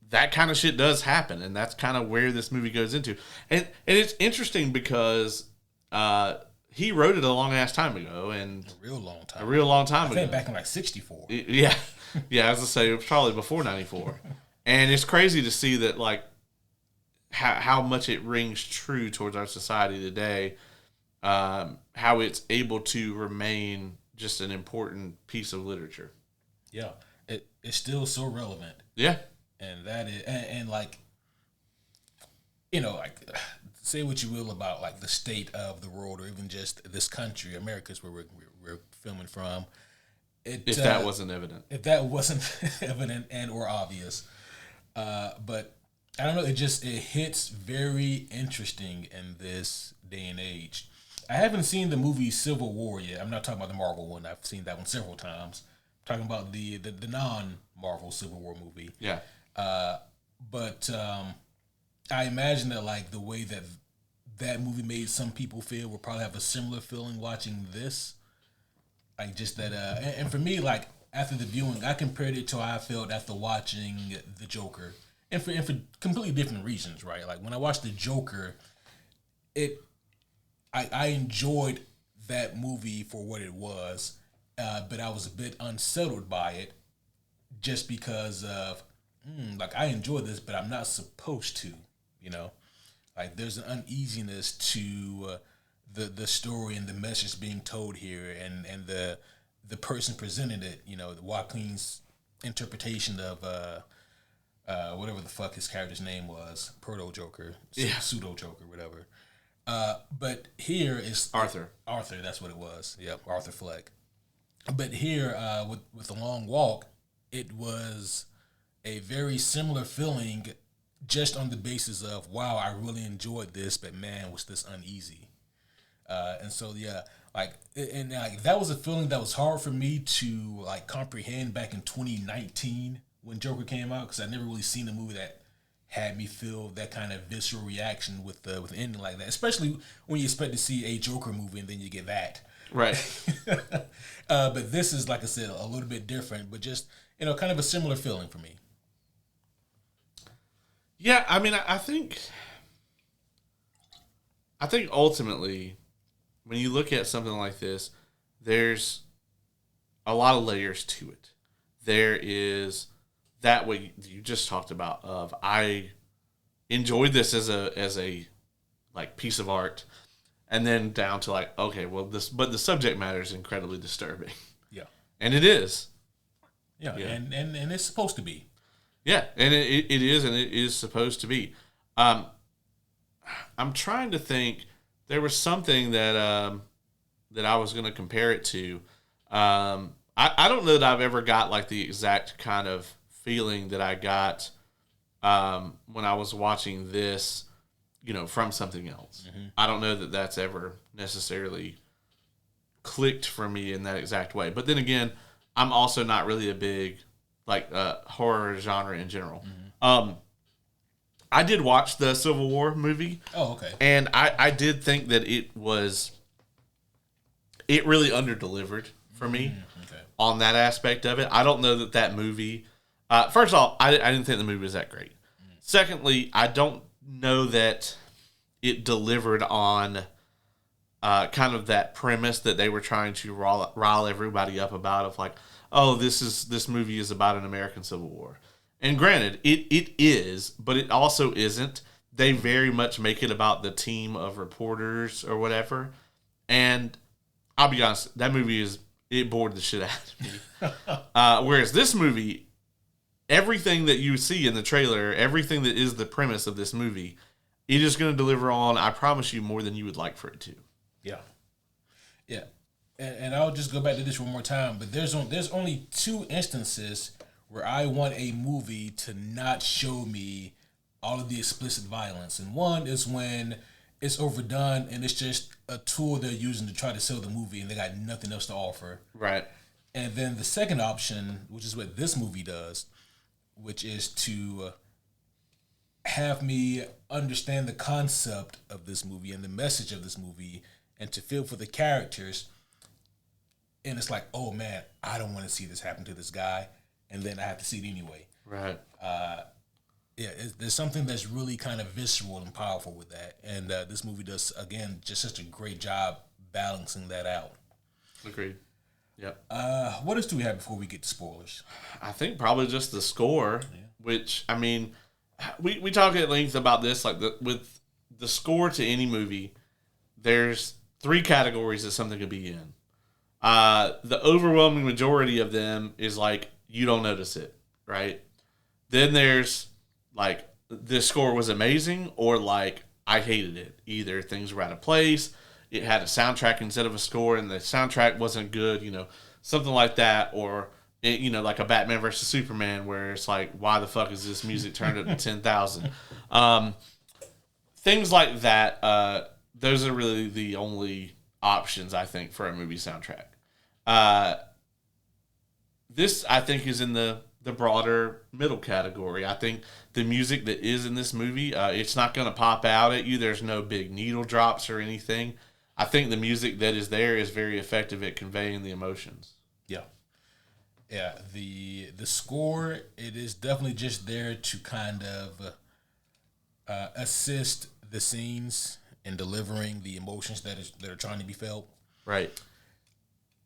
that kind of shit does happen, and that's kind of where this movie goes into, and it's interesting because he wrote it a long ass time ago, and a real long time ago. I think back in like 64. Yeah, as I say, it was probably before 94, and it's crazy to see that like. How much it rings true towards our society today, how it's able to remain just an important piece of literature. Yeah, it's still so relevant. Yeah, and that is, and like, like, say what you will about like the state of the world, or even just this country, America's where we're filming from. If that wasn't evident, evident and or obvious, but. I don't know. It hits very interesting in this day and age. I haven't seen the movie Civil War yet. I'm not talking about the Marvel one. I've seen that one several times. I'm talking about the non-Marvel Civil War movie. Yeah. But I imagine that like the way that movie made some people feel will probably have a similar feeling watching this. Like just that. And for me, like after the viewing, I compared it to how I felt after watching The Joker. And for completely different reasons, right? Like when I watched The Joker, I enjoyed that movie for what it was, but I was a bit unsettled by it, just because of like I enjoyed this, but I'm not supposed to, like there's an uneasiness to the story and the message being told here, and the person presenting it, Joaquin's interpretation of whatever the fuck his character's name was, Proto Joker, Pseudo Joker, whatever. But here is Arthur. Arthur, that's what it was. Yep, Arthur Fleck. But here, with The Long Walk, it was a very similar feeling, just on the basis of wow, I really enjoyed this, but man, was this uneasy. And so like that was a feeling that was hard for me to like comprehend back in 2019. When Joker came out, because I'd never really seen a movie that had me feel that kind of visceral reaction with an ending like that. Especially when you expect to see a Joker movie and then you get that. Right. But this is, like I said, a little bit different, but just kind of a similar feeling for me. Yeah, I mean, I think ultimately, when you look at something like this, there's a lot of layers to it. There is that way you just talked about of I enjoyed this as a like piece of art, and then down to like, okay, well but the subject matter is incredibly disturbing. Yeah. And it is. Yeah. And it's supposed to be. Yeah, and it is, and it is supposed to be. I'm trying to think. There was something that I was going to compare it to. I don't know that I've ever got like the exact kind of feeling that I got when I was watching this from something else. I don't know that that's ever necessarily clicked for me in that exact way. But then again, I'm also not really a big horror genre in general. I did watch the Civil War movie. Oh, okay. And I did think that it really underdelivered for me on that aspect of it. I don't know that movie. First of all, I didn't think the movie was that great. Secondly, I don't know that it delivered on kind of that premise that they were trying to rile everybody up about, of like, oh, this movie is about an American Civil War. And granted, it is, but it also isn't. They very much make it about the team of reporters or whatever. And I'll be honest, that movie it bored the shit out of me. Whereas this movie, everything that you see in the trailer, everything that is the premise of this movie, it is going to deliver on, I promise you, more than you would like for it to. Yeah. Yeah. And I'll just go back to this one more time, but there's only 2 instances where I want a movie to not show me all of the explicit violence. And one is when it's overdone and it's just a tool they're using to try to sell the movie and they got nothing else to offer. Right. And then the second option, which is what this movie does, which is to have me understand the concept of this movie and the message of this movie and to feel for the characters. And it's like, oh man, I don't want to see this happen to this guy. And then I have to see it anyway. Right. There's something that's really kind of visceral and powerful with that. And this movie does, again, just such a great job balancing that out. Agreed. Yep. What else do we have before we get to spoilers? I think probably just the score, which, I mean, we talk at length about this. With the score to any movie, there's 3 categories that something could be in. The overwhelming majority of them is like, you don't notice it, right? Then there's like, this score was amazing, or like, I hated it. Either things were out of place, it had a soundtrack instead of a score, and the soundtrack wasn't good, something like that, or like a Batman versus Superman, where it's like, why the fuck is this music turned up to 10,000? Things like that. Those are really the only options, I think, for a movie soundtrack. This, I think, is in the broader middle category. I think the music that is in this movie, it's not going to pop out at you. There's no big needle drops or anything. I think the music that is there is very effective at conveying the emotions. Yeah. Yeah, the score, it is definitely just there to kind of assist the scenes in delivering the emotions that are trying to be felt. Right.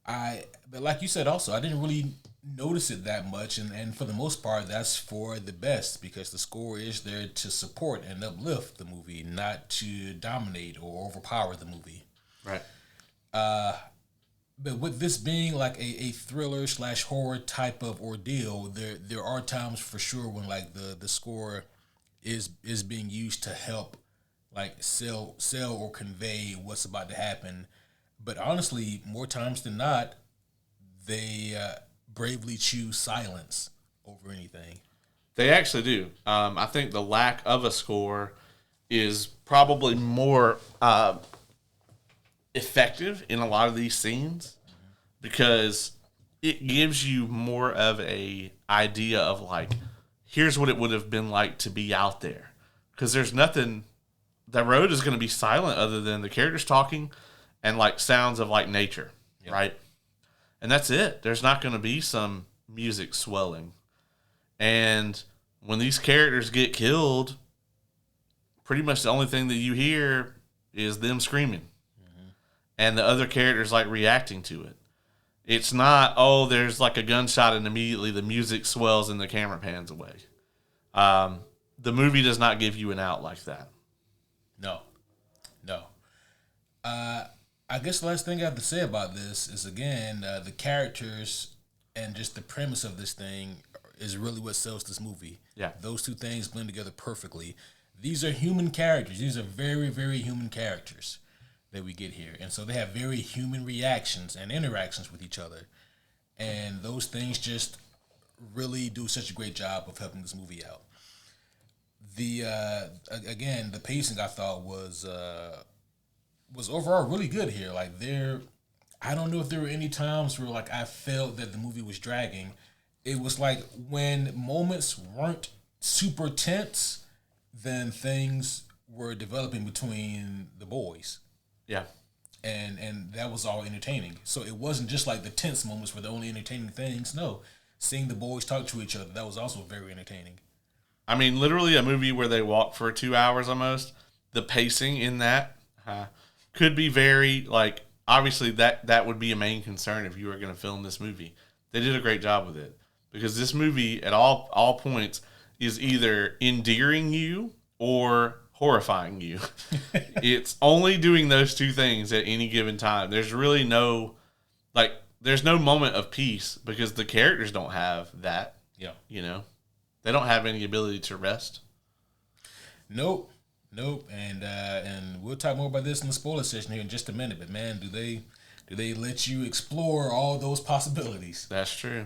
But like you said also, I didn't really notice it that much, and for the most part, that's for the best, because the score is there to support and uplift the movie, not to dominate or overpower the movie. Right. But with this being like a thriller / horror type of ordeal, there are times for sure when like the score is being used to help like sell or convey what's about to happen. But honestly, more times than not, they bravely choose silence over anything. They actually do. I think the lack of a score is probably more effective in a lot of these scenes, because it gives you more of a idea of like, here's what it would have been like to be out there. Because there's nothing, the road is going to be silent other than the characters talking and like sounds of like nature, right? And that's it. There's not going to be some music swelling. And when these characters get killed, pretty much the only thing that you hear is them screaming. And the other characters like reacting to it. It's not, oh, there's like a gunshot and immediately the music swells and the camera pans away. The movie does not give you an out like that. No. I guess the last thing I have to say about this is, again, the characters and just the premise of this thing is really what sells this movie. Yeah. Those two things blend together perfectly. These are human characters. These are very, very human characters that we get here. And so they have very human reactions and interactions with each other. And those things just really do such a great job of helping this movie out. The again, the pacing I thought was overall really good here. Like I don't know if there were any times where like I felt that the movie was dragging. It was like when moments weren't super tense, then things were developing between the boys. Yeah. And that was all entertaining. So it wasn't just like the tense moments were the only entertaining things. No, seeing the boys talk to each other, that was also very entertaining. I mean, literally a movie where they walk for 2 hours almost. The pacing in that could be very, like, obviously that would be a main concern if you were going to film this movie. They did a great job with it because this movie at all points is either endearing you or horrifying you. It's only doing those two things at any given time. There's really there's no moment of peace because the characters don't have that. Yeah. You know, they don't have any ability to rest. Nope. And we'll talk more about this in the spoiler session here in just a minute. But man, do they let you explore all those possibilities? That's true.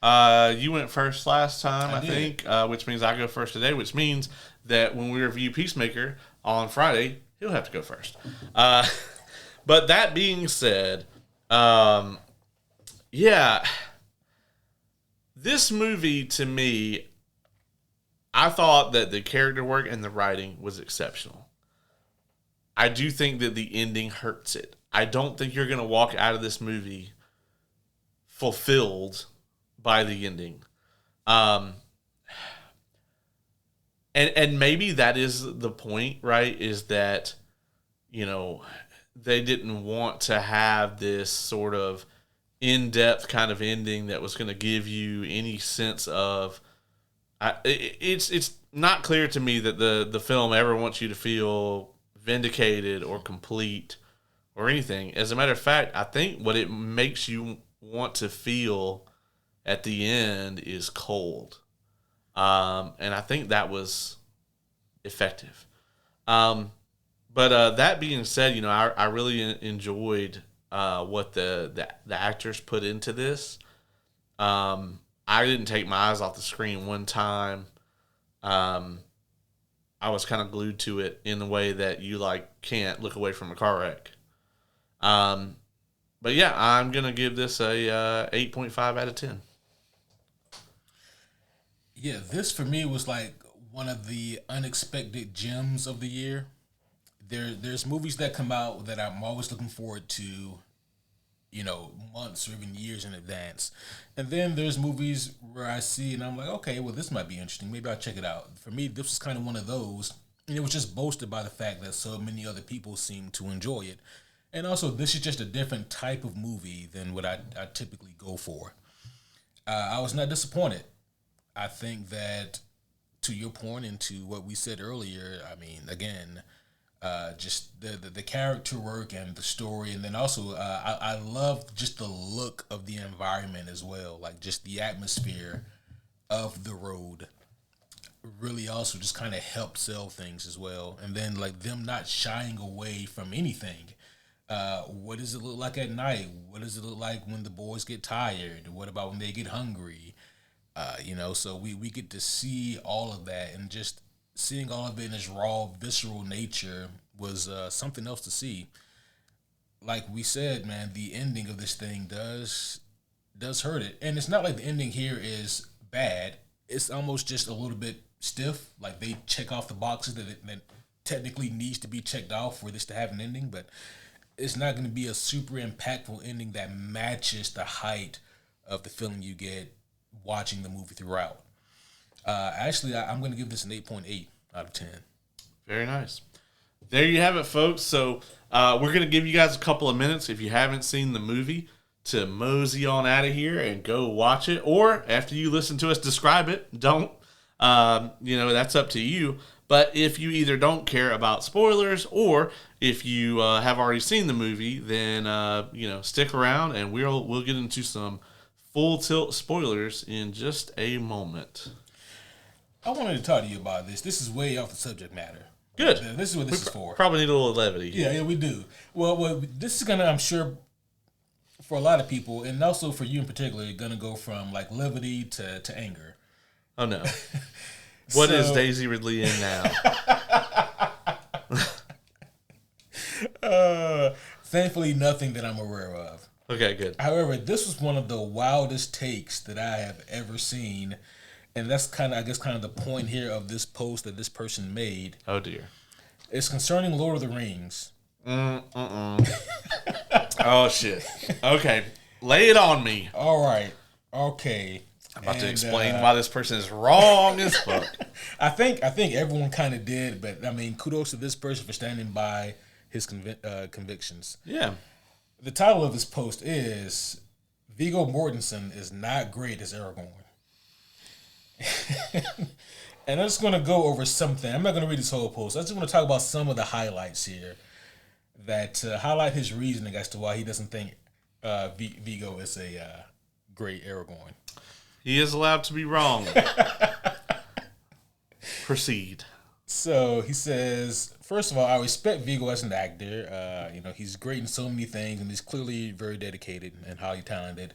You went first last time, I think, which means I go first today, which means that when we review Peacemaker on Friday, he'll have to go first. But that being said, this movie to me, I thought that the character work and the writing was exceptional. I do think that the ending hurts it. I don't think you're going to walk out of this movie fulfilled by the ending. And maybe that is the point, right? Is that, they didn't want to have this sort of in-depth kind of ending that was going to give you any sense of... It's not clear to me that the film ever wants you to feel vindicated or complete or anything. As a matter of fact, I think what it makes you want to feel at the end is cold. And I think that was effective. But that being said, I really enjoyed what the actors put into this. I didn't take my eyes off the screen one time. I was kind of glued to it in the way that you can't look away from a car wreck. But yeah, I'm gonna give this a 8.5 out of 10. Yeah, this for me was like one of the unexpected gems of the year. There's movies that come out that I'm always looking forward to, months or even years in advance. And then there's movies where I see and I'm like, okay, well, this might be interesting. Maybe I'll check it out. For me, this was kind of one of those. And it was just boasted by the fact that so many other people seem to enjoy it. And also, this is just a different type of movie than what I typically go for. I was not disappointed. I think that, to your point and to what we said earlier, I mean, again, just the character work and the story, and then also I love just the look of the environment as well, like just the atmosphere of the road really also just kind of helped sell things as well. And then like them not shying away from anything. What does it look like at night? What does it look like when the boys get tired? What about when they get hungry? So we get to see all of that, and just seeing all of it in its raw, visceral nature was something else to see. Like we said, man, the ending of this thing does hurt it. And it's not like the ending here is bad. It's almost just a little bit stiff. Like they check off the boxes that technically needs to be checked off for this to have an ending, but it's not going to be a super impactful ending that matches the height of the feeling you get watching the movie throughout. Actually, I'm going to give this an 8.8 out of 10. Very nice. There you have it, folks. So we're going to give you guys a couple of minutes, if you haven't seen the movie, to mosey on out of here and go watch it. Or after you listen to us describe it, don't. That's up to you. But if you either don't care about spoilers, or if you have already seen the movie, then stick around and we'll get into some full tilt spoilers in just a moment. I wanted to talk to you about this. This is way off the subject matter. Good. This is what this is for. Probably need a little levity. Yeah, we do. Well, this is gonna, I'm sure, for a lot of people, and also for you in particular, gonna go from like levity to anger. Oh no. What is Daisy Ridley in now? Thankfully, nothing that I'm aware of. Okay, good. However, this was one of the wildest takes that I have ever seen. And that's kind of the point here of this post that this person made. Oh, dear. It's concerning Lord of the Rings. Oh, shit. Okay. Lay it on me. All right. Okay. I'm about to explain why this person is wrong as fuck. I think everyone kind of did, but I mean, kudos to this person for standing by his convictions. Yeah. The title of this post is Viggo Mortensen is not great as Aragorn. And I'm just going to go over something. I'm not going to read this whole post. I just want to talk about some of the highlights here that highlight his reasoning as to why he doesn't think Viggo is a great Aragorn. He is allowed to be wrong. Proceed. So he says, first of all, I respect Viggo as an actor. He's great in so many things, and he's clearly very dedicated and highly talented.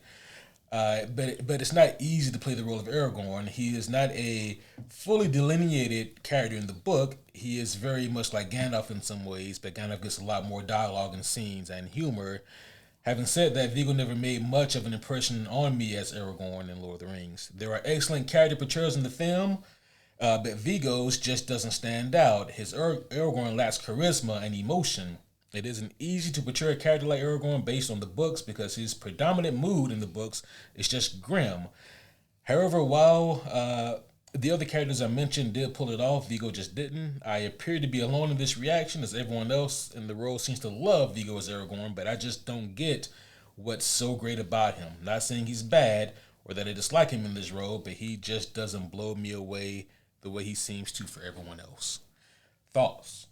But it's not easy to play the role of Aragorn. He is not a fully delineated character in the book. He is very much like Gandalf in some ways, but Gandalf gets a lot more dialogue and scenes and humor. Having said that, Viggo never made much of an impression on me as Aragorn in Lord of the Rings. There are excellent character portrayals in the film, but Viggo's just doesn't stand out. His Aragorn lacks charisma and emotion. It isn't easy to portray a character like Aragorn based on the books because his predominant mood in the books is just grim. However, while the other characters I mentioned did pull it off, Viggo just didn't. I appear to be alone in this reaction as everyone else in the role seems to love Viggo as Aragorn, but I just don't get what's so great about him. Not saying he's bad or that I dislike him in this role, but he just doesn't blow me away the way he seems to for everyone else. Thoughts?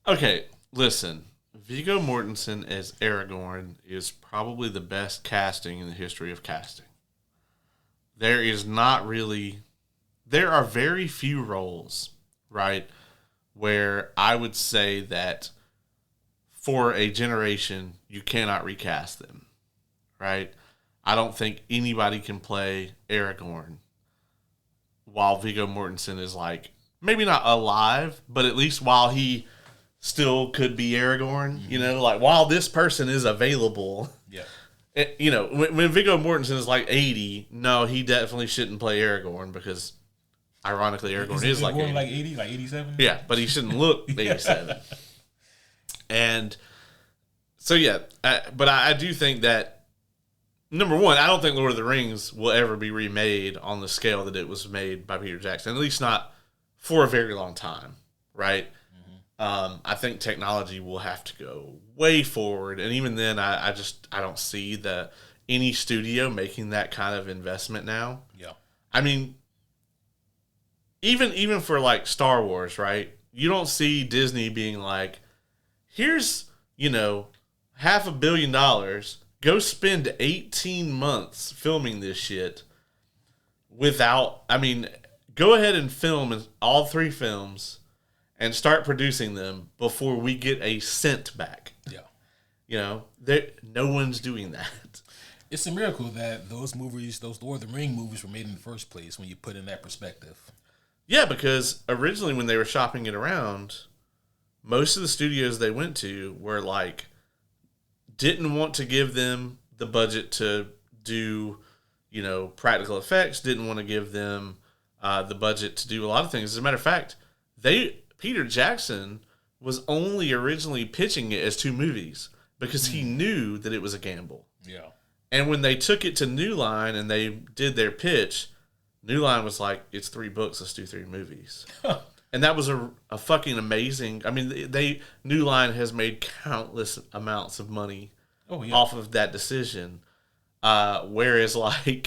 Okay, listen. Viggo Mortensen as Aragorn is probably the best casting in the history of casting. There are very few roles, right, where I would say that for a generation, you cannot recast them, right? I don't think anybody can play Aragorn while Viggo Mortensen is maybe not alive, but at least while he still could be Aragorn, while this person is available. Yeah. When Viggo Mortensen is 80, no, he definitely shouldn't play Aragorn because, ironically, Aragorn is 80. 80, 87? Yeah, but he shouldn't look 87. And so, yeah, but I do think that, number one, I don't think Lord of the Rings will ever be remade on the scale that it was made by Peter Jackson, at least not for a very long time, right? I think technology will have to go way forward, and even then, I don't see any studio making that kind of investment now. Yeah, I mean, even for Star Wars, right? You don't see Disney being here's $500 million, go spend 18 months filming this shit go ahead and film all 3 films. And start producing them before we get a cent back. Yeah. No one's doing that. It's a miracle that those Lord of the Ring movies were made in the first place when you put in that perspective. Yeah, because originally when they were shopping it around, most of the studios they went to were didn't want to give them the budget to do, practical effects, didn't want to give them the budget to do a lot of things. As a matter of fact, Peter Jackson was only originally pitching it as 2 movies because he knew that it was a gamble. Yeah. And when they took it to New Line and they did their pitch, New Line was like, it's 3 books, let's do 3 movies. And that was a fucking amazing... I mean, New Line has made countless amounts of money off of that decision. Whereas, the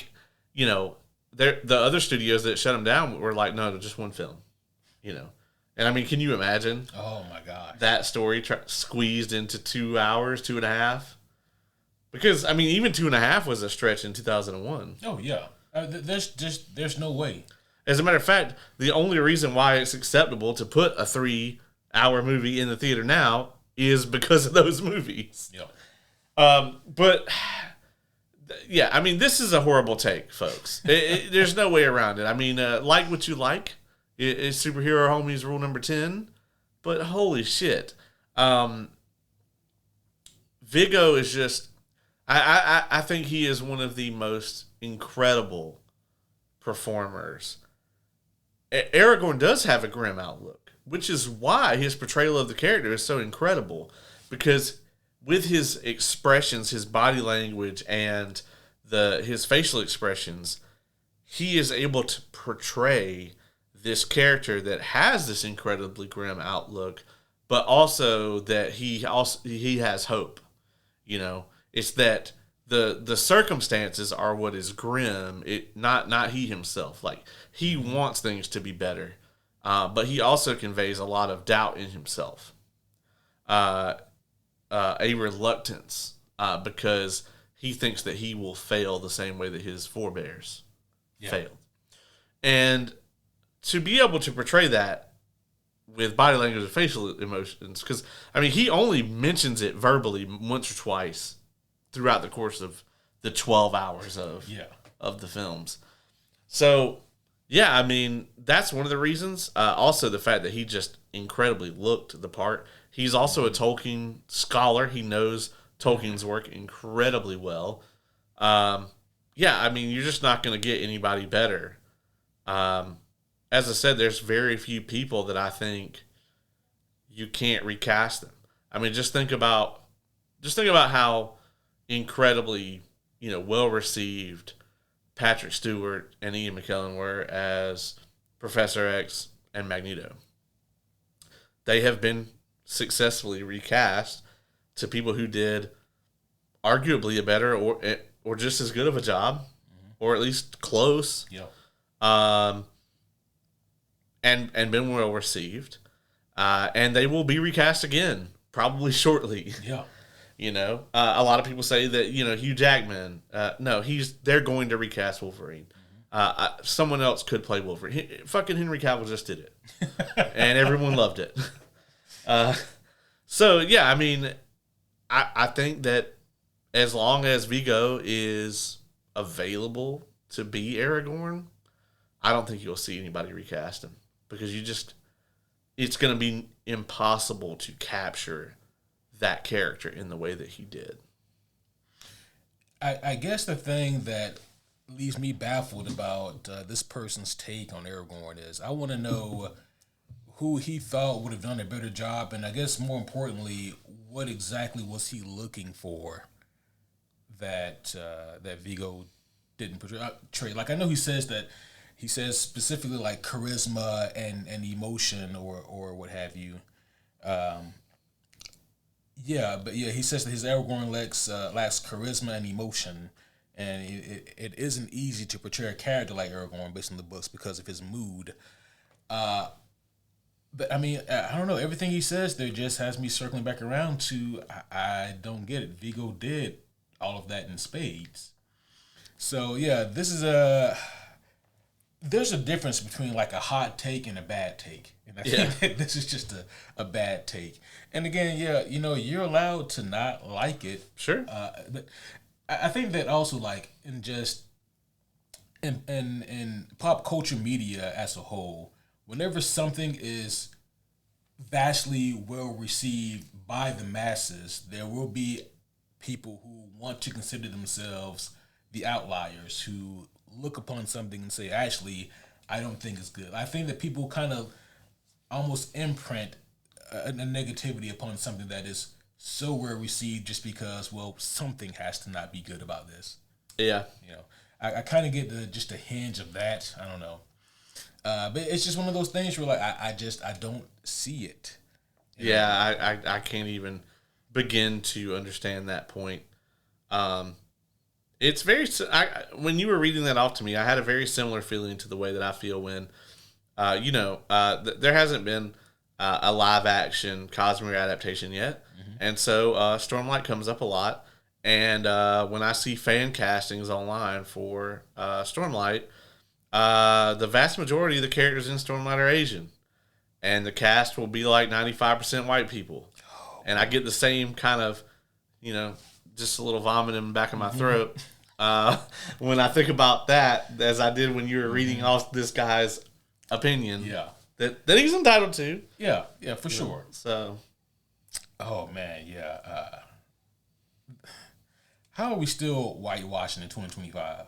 other studios that shut them down were no, just 1 film, And I mean, can you imagine? Oh my God. That story squeezed into 2 hours, 2.5? Because, I mean, even 2.5 was a stretch in 2001. Oh, yeah. There's no way. As a matter of fact, the only reason why it's acceptable to put a 3-hour movie in the theater now is because of those movies. Yeah. But Yeah, I mean, this is a horrible take, folks. There's no way around it. I mean, like what you like. It's superhero homies rule number 10. But holy shit. Vigo is just... I think he is one of the most incredible performers. Aragorn does have a grim outlook, which is why his portrayal of the character is so incredible. Because with his expressions, his body language, and his facial expressions, he is able to portray this character that has this incredibly grim outlook, but also that he has hope. You know, it's that the circumstances are what is grim. Not he himself. Like, he wants things to be better, but he also conveys a lot of doubt in himself. A reluctance because he thinks that he will fail the same way that his forebears failed. And to be able to portray that with body language and facial emotions, because, I mean, he only mentions it verbally once or twice throughout the course of the 12 hours of the films. So, yeah, I mean, that's one of the reasons. Also, the fact that he just incredibly looked the part. He's also a Tolkien scholar. He knows Tolkien's work incredibly well. Yeah, I mean, you're just not going to get anybody better. As I said, there's very few people that I think you can't recast them. I mean, just think about how incredibly, well received Patrick Stewart and Ian McKellen were as Professor X and Magneto. They have been successfully recast to people who did arguably a better or just as good of a job, or at least close. And been well received. And they will be recast again, probably shortly. A lot of people say that, Hugh Jackman, no, they're going to recast Wolverine. Someone else could play Wolverine. Fucking Henry Cavill just did it. And everyone loved it. So, yeah, I mean, I think that as long as Vigo is available to be Aragorn, I don't think you'll see anybody recast him. Because it's going to be impossible to capture that character in the way that he did. I guess the thing that leaves me baffled about this person's take on Aragorn is I want to know who he thought would have done a better job, and I guess more importantly, what exactly was he looking for that Vigo didn't portray. Like, I know he says specifically like charisma and emotion or what have you. He says that his Aragorn lacks charisma and emotion, and it isn't easy to portray a character like Aragorn based on the books because of his mood. But I mean, I don't know. Everything he says there just has me circling back around to I don't get it. Vigo did all of that in spades. So yeah, there's a difference between like a hot take and a bad take. And I think that this is just a bad take. And again, you're allowed to not like it. Sure. But I think that also like in pop culture media as a whole, whenever something is vastly well received by the masses, there will be people who want to consider themselves the outliers, who look upon something and say, actually, I don't think it's good. I think that people kind of almost imprint a negativity upon something that is so well received just because, well, something has to not be good about this. Yeah. I kind of get just a hinge of that. I don't know. But it's just one of those things where like I don't see it. I can't even begin to understand that point. It's very. When you were reading that off to me, I had a very similar feeling to the way that I feel when, there hasn't been a live action Cosmere adaptation yet, and so Stormlight comes up a lot. And when I see fan castings online for Stormlight, the vast majority of the characters in Stormlight are Asian, and the cast will be like 95% white people. And I get the same kind of, just a little vomit in the back of my throat when I think about that, as I did when you were reading off this guy's opinion. Yeah. That he's entitled to. Yeah, for sure. So. Oh, man, yeah. How are we still whitewashing in 2025?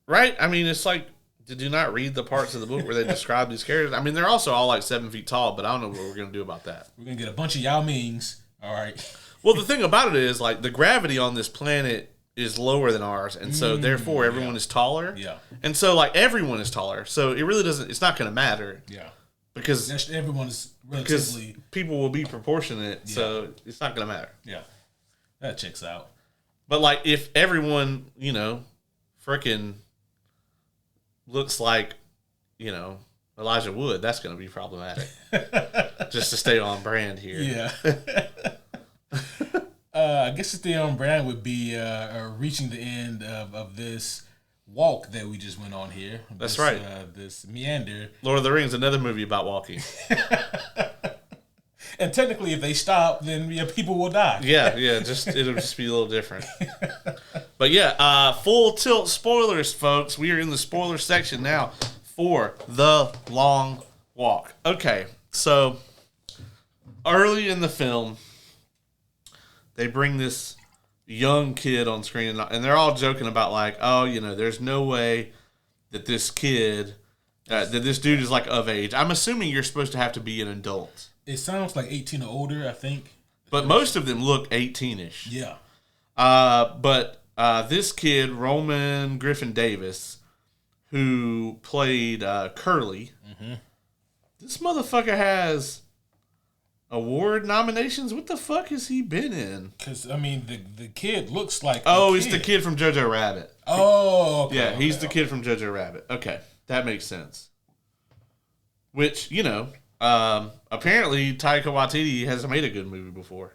Right? I mean, it's like, did you not read the parts of the book where they describe these characters? I mean, they're also all like 7 feet tall, but I don't know what we're going to do about that. We're going to get a bunch of Yao Mings. All right. Well, the thing about it is, like, the gravity on this planet is lower than ours, and so therefore everyone is taller. Yeah. And so, like, everyone is taller. So it really doesn't, it's not going to matter. Yeah. Because everyone is relatively. People will be proportionate, so it's not going to matter. Yeah. That checks out. But, like, if everyone, freaking looks like, Elijah Wood, that's going to be problematic. Just to stay on brand here. Yeah. I guess to stay on brand would be reaching the end of this walk that we just went on here. That's right. This meander. Lord of the Rings, another movie about walking. And technically, if they stop, then people will die. Yeah, it'll just be a little different. But yeah, full tilt spoilers, folks. We are in the spoiler section now for The Long Walk. Okay, so early in the film, they bring this young kid on screen, and they're all joking about like, oh, there's no way that this kid, that this dude is like of age. I'm assuming you're supposed to have to be an adult. It sounds like 18 or older, I think. But most of them look 18-ish. Yeah. But this kid, Roman Griffin Davis, who played Curly, this motherfucker has award nominations. What the fuck has he been in? Because, I mean, the kid looks like he's the kid from Jojo Rabbit. Oh, okay. Yeah, he's the kid from Jojo Rabbit. Okay, that makes sense. Which, apparently Taika Waititi hasn't made a good movie before.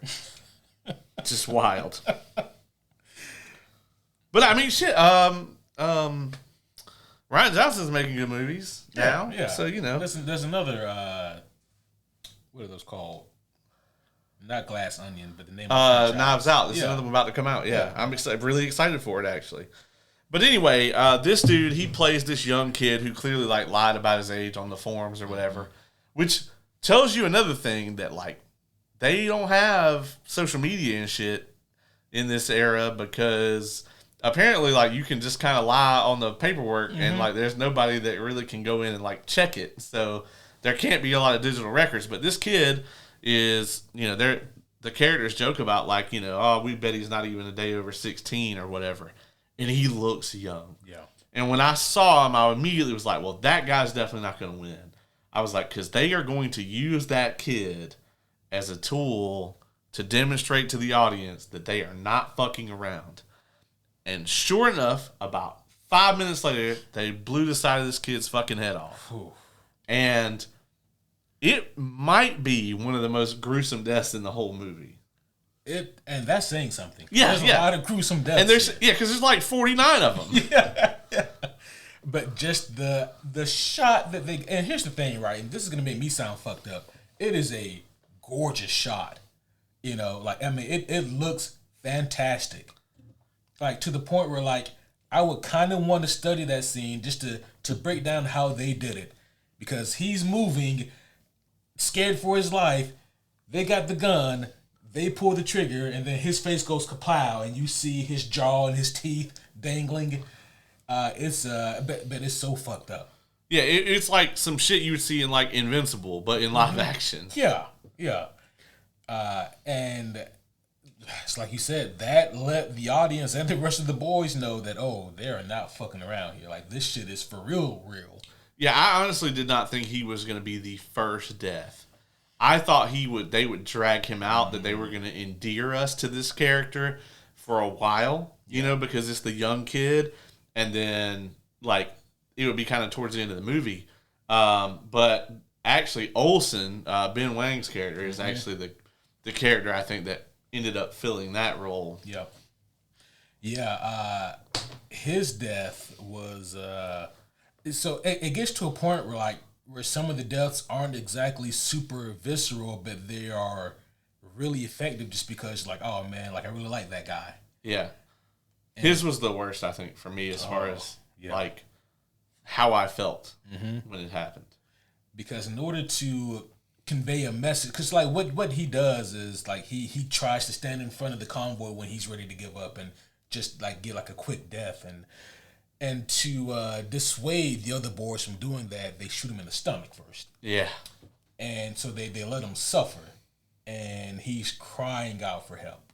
Just wild. But, I mean, shit, Ryan Johnson's making good movies now. Yeah. So, There's another, what are those called? Not Glass Onion, but the name of Knives Out. There's another one about to come out. Yeah. I'm really excited for it, actually. But anyway, this dude, he plays this young kid who clearly, like, lied about his age on the forums or whatever, which tells you another thing that, like, they don't have social media and shit in this era because apparently, like, you can just kind of lie on the paperwork and, like, there's nobody that really can go in and, like, check it. So there can't be a lot of digital records. But this kid is, the characters joke about, like, we bet he's not even a day over 16 or whatever. And he looks young. Yeah. And when I saw him, I immediately was like, well, that guy's definitely not going to win. I was like, because they are going to use that kid as a tool to demonstrate to the audience that they are not fucking around. And sure enough, about 5 minutes later, they blew the side of this kid's fucking head off. Ooh. And it might be one of the most gruesome deaths in the whole movie. And that's saying something. Yeah, there's a lot of gruesome deaths. And because there's like 49 of them. Yeah. But just the shot that they, and here's the thing, right? And this is gonna make me sound fucked up. It is a gorgeous shot. It looks fantastic. Like, to the point where, like, I would kind of want to study that scene just to break down how they did it. Because he's moving, scared for his life. They got the gun. They pull the trigger, and then his face goes kapow, and you see his jaw and his teeth dangling. But it's so fucked up. Yeah, it's like some shit you would see in, like, Invincible, but in live action. Yeah. And it's like you said, that let the audience and the rest of the boys know that, they're not fucking around here. Like, this shit is for real. Yeah, I honestly did not think he was going to be the first death. I thought they would drag him out, that they were going to endear us to this character for a while, because it's the young kid, and then, like, it would be kind of towards the end of the movie. But actually, Olsen, Ben Wang's character, is actually the character, I think, that ended up filling that role. Yep. Yeah, his death was... so it gets to a point where some of the deaths aren't exactly super visceral, but they are really effective just because, like, oh man, like, I really like that guy. Yeah. His was the worst, I think, for me as far as like how I felt when it happened. Because in order to convey a message, because like what he does is like he tries to stand in front of the convoy when he's ready to give up and just like get like a quick death, and to dissuade the other boys from doing that, they shoot him in the stomach first. Yeah. And so they let him suffer, and he's crying out for help.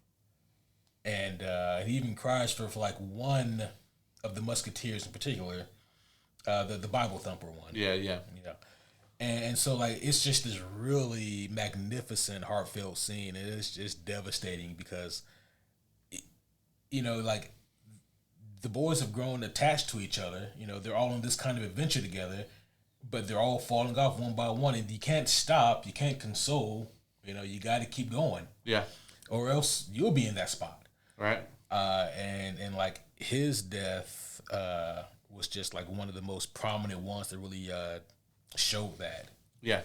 And he even cries for like one of the musketeers in particular, the Bible thumper one. Yeah. And so like it's just this really magnificent, heartfelt scene, and it's just devastating because, like the boys have grown attached to each other. They're all on this kind of adventure together, but they're all falling off one by one, and you can't stop, you can't console. You got to keep going. Yeah. Or else you'll be in that spot. Right. And like his death was just like one of the most prominent ones that really showed that. Yeah.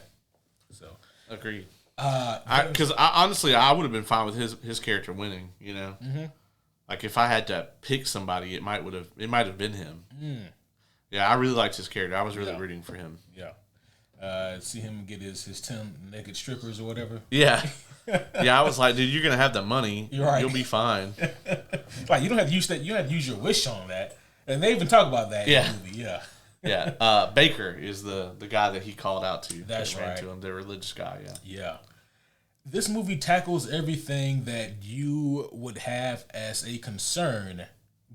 So agreed. Because honestly, I would have been fine with his character winning. Like if I had to pick somebody, it might have been him. Yeah, I really liked his character. I was really rooting for him. Yeah. See him get his 10 naked strippers or whatever. Yeah. Yeah, I was like, dude, you're gonna have the money. You're right. You'll be fine. Like you don't have to use that. You don't have to use your wish on that. And they even talk about that in the movie. Yeah. Yeah. Baker is the guy that he called out to. That's that ran right. to him, the religious guy. Yeah. Yeah. This movie tackles everything that you would have as a concern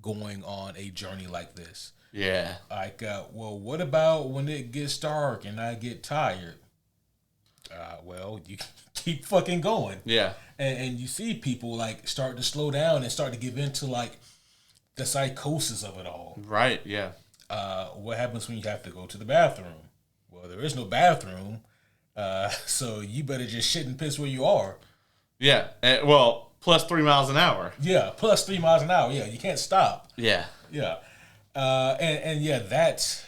going on a journey like this. Yeah. Like, well, what about when it gets dark and I get tired? Well, you keep fucking going. Yeah. And you see people like start to slow down and start to give into like the psychosis of it all. Right. Yeah. What happens when you have to go to the bathroom? Well, there is no bathroom, so you better just shit and piss where you are. Yeah. Well, plus 3 miles an hour. Yeah, plus 3 miles an hour. Yeah, you can't stop. Yeah. Yeah. And yeah, that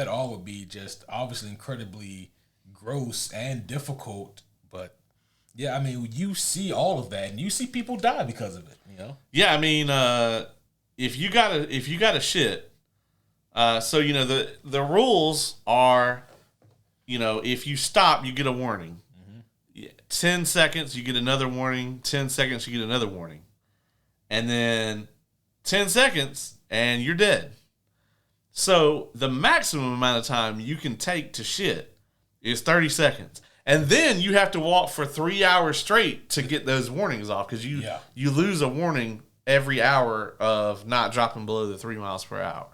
all would be just obviously incredibly gross and difficult, but yeah, I mean, you see all of that, and you see people die because of it. Yeah, I mean, if you gotta shit, so the rules are, if you stop, you get a warning. 10 seconds, you get another warning. 10 seconds, you get another warning, and then 10 seconds, and you're dead. So the maximum amount of time you can take to shit is 30 seconds. And then you have to walk for 3 hours straight to get those warnings off because you lose a warning every hour of not dropping below the 3 miles per hour.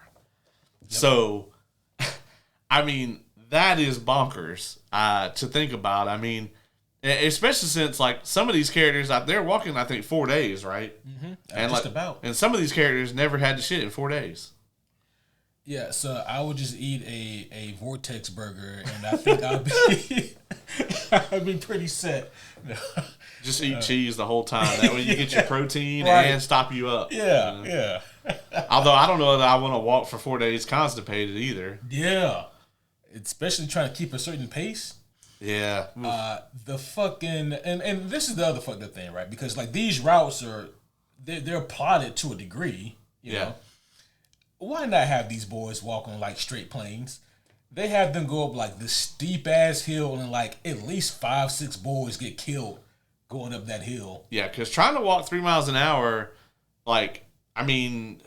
Yep. So, I mean, that is bonkers to think about. I mean, especially since like some of these characters out there walking, I think 4 days, right? Mm-hmm. And just like, about. And some of these characters never had to shit in 4 days. Yeah, so I would just eat a vortex burger, and I think I'd be pretty set. Just eat cheese the whole time. That way you get your protein and stop you up. Yeah, yeah. Although I don't know that I want to walk for 4 days constipated either. Yeah, especially trying to keep a certain pace. Yeah. The fucking and this is the other fucked up thing, right? Because like these routes they're plotted to a degree. You know? Why not have these boys walk on like straight planes? They have them go up like this steep ass hill, and like at least 5-6 boys get killed going up that hill. Yeah, because trying to walk 3 miles an hour, like, I mean,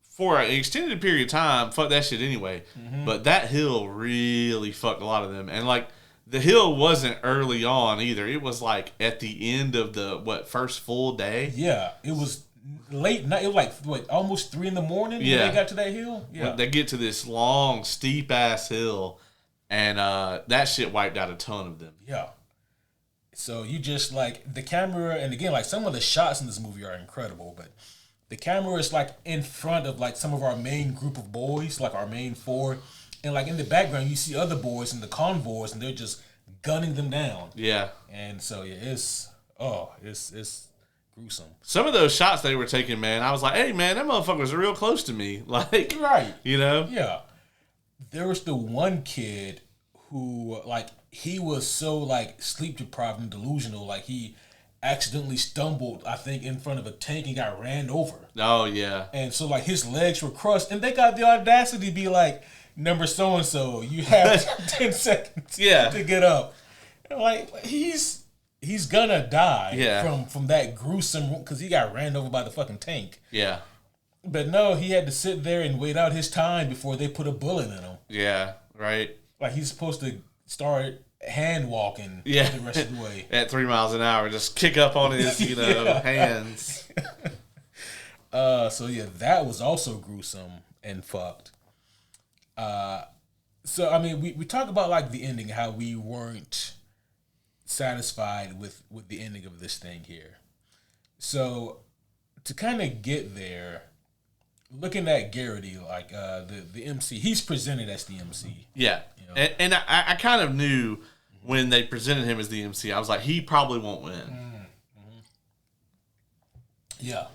for an extended period of time, fuck that shit anyway. Mm-hmm. But that hill really fucked a lot of them. And like, the hill wasn't early on either. It was like at the end of the, first full day? Yeah, it was late night. It was like almost 3 a.m. when they got to that hill. Yeah, when they get to this long, steep ass hill, and that shit wiped out a ton of them. Yeah. So you just like the camera, and again, like some of the shots in this movie are incredible, but the camera is like in front of like some of our main group of boys, like our main 4, and like in the background you see other boys in the convoys, and they're just gunning them down. Yeah. And so yeah, it's gruesome. Some of those shots they were taking, man, I was like, hey, man, that motherfucker was real close to me. Like, right. You know? Yeah. There was the one kid who, like, he was so, like, sleep deprived and delusional. Like, he accidentally stumbled, I think, in front of a tank and got ran over. Oh yeah. And so like his legs were crushed, and they got the audacity to be like, number so and so, you have 10 seconds to get up. And like he's gonna die from that gruesome, because he got ran over by the fucking tank. Yeah. But no, he had to sit there and wait out his time before they put a bullet in him. Yeah, right. Like he's supposed to start hand walking the rest of the way. At 3 miles an hour, just kick up on his, hands. So yeah, that was also gruesome and fucked. So I mean, we talk about like the ending, how we weren't satisfied with the ending of this thing here. So to kind of get there, looking at Garrity, like the MC, he's presented as the MC. Yeah, and I kind of knew when they presented him as the MC, I was like, he probably won't win. Mm-hmm. Yeah.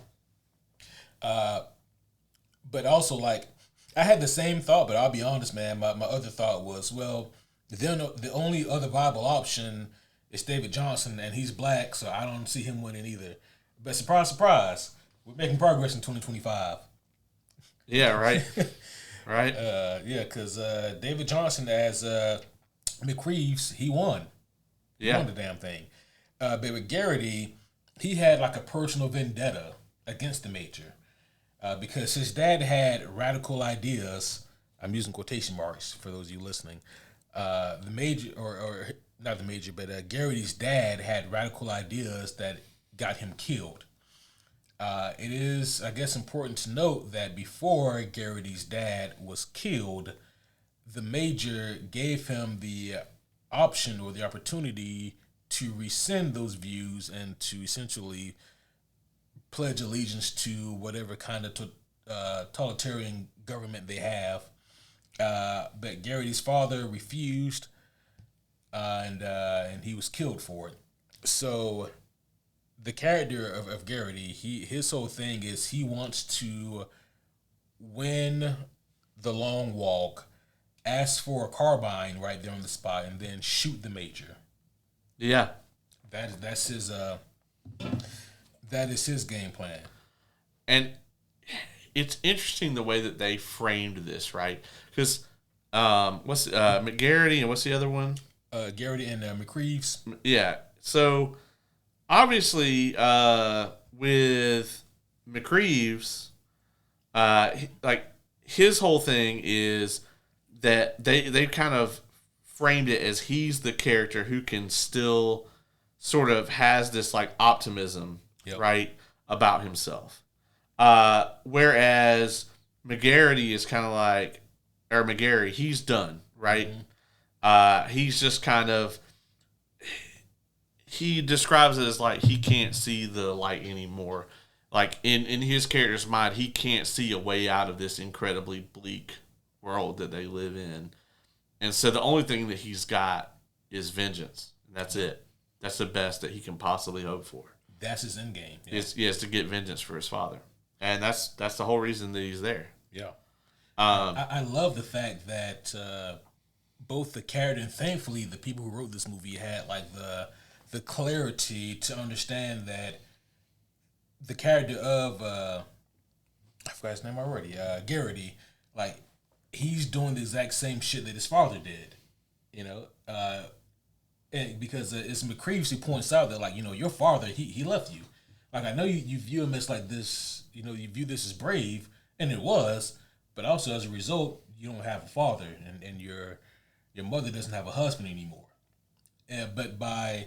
But also, like, I had the same thought, but I'll be honest, man. My other thought was, well, the only other viable option is David Johnson, and he's black, so I don't see him winning either. But surprise, surprise, we're making progress in 2025. Yeah, right. Right. Because David Johnson as McReeves, he won. He won the damn thing. But with Garrity, he had like a personal vendetta against the Major. Because his dad had radical ideas. I'm using quotation marks for those of you listening. The Major, or not the Major, but Garrity's dad had radical ideas that got him killed. It is, I guess, important to note that before Garrity's dad was killed, the Major gave him the option or the opportunity to rescind those views and to essentially pledge allegiance to whatever kind of totalitarian government they have. But Garrity's father refused, and he was killed for it. So the character of Garrity, his whole thing is he wants to win the long walk, ask for a carbine right there on the spot, and then shoot the Major. Yeah, that's his game plan. And it's interesting the way that they framed this, right? Because what's McGarity and what's the other one? Garrity and McReeves. Yeah. So obviously, with McReeves, like his whole thing is that they kind of framed it as he's the character who can still sort of has this like optimism, right, about himself. Whereas McGarity is kind of like, or McGarry, he's done, right? Mm-hmm. He's just kind of, he describes it as like he can't see the light anymore. Like in his character's mind, he can't see a way out of this incredibly bleak world that they live in. And so the only thing that he's got is vengeance. And that's it. That's the best that he can possibly hope for. That's his end game. Yeah. Is to get vengeance for his father. And that's the whole reason that he's there. Yeah. I love the fact that both the character and thankfully the people who wrote this movie had like the clarity to understand that the character of I forgot his name already, Garrity, like he's doing the exact same shit that his father did, and because it's McReeves who points out that like your father he left you, like I know you view him as like this, you view this as brave, and it was, but also as a result you don't have a father, and your mother doesn't have a husband anymore, but by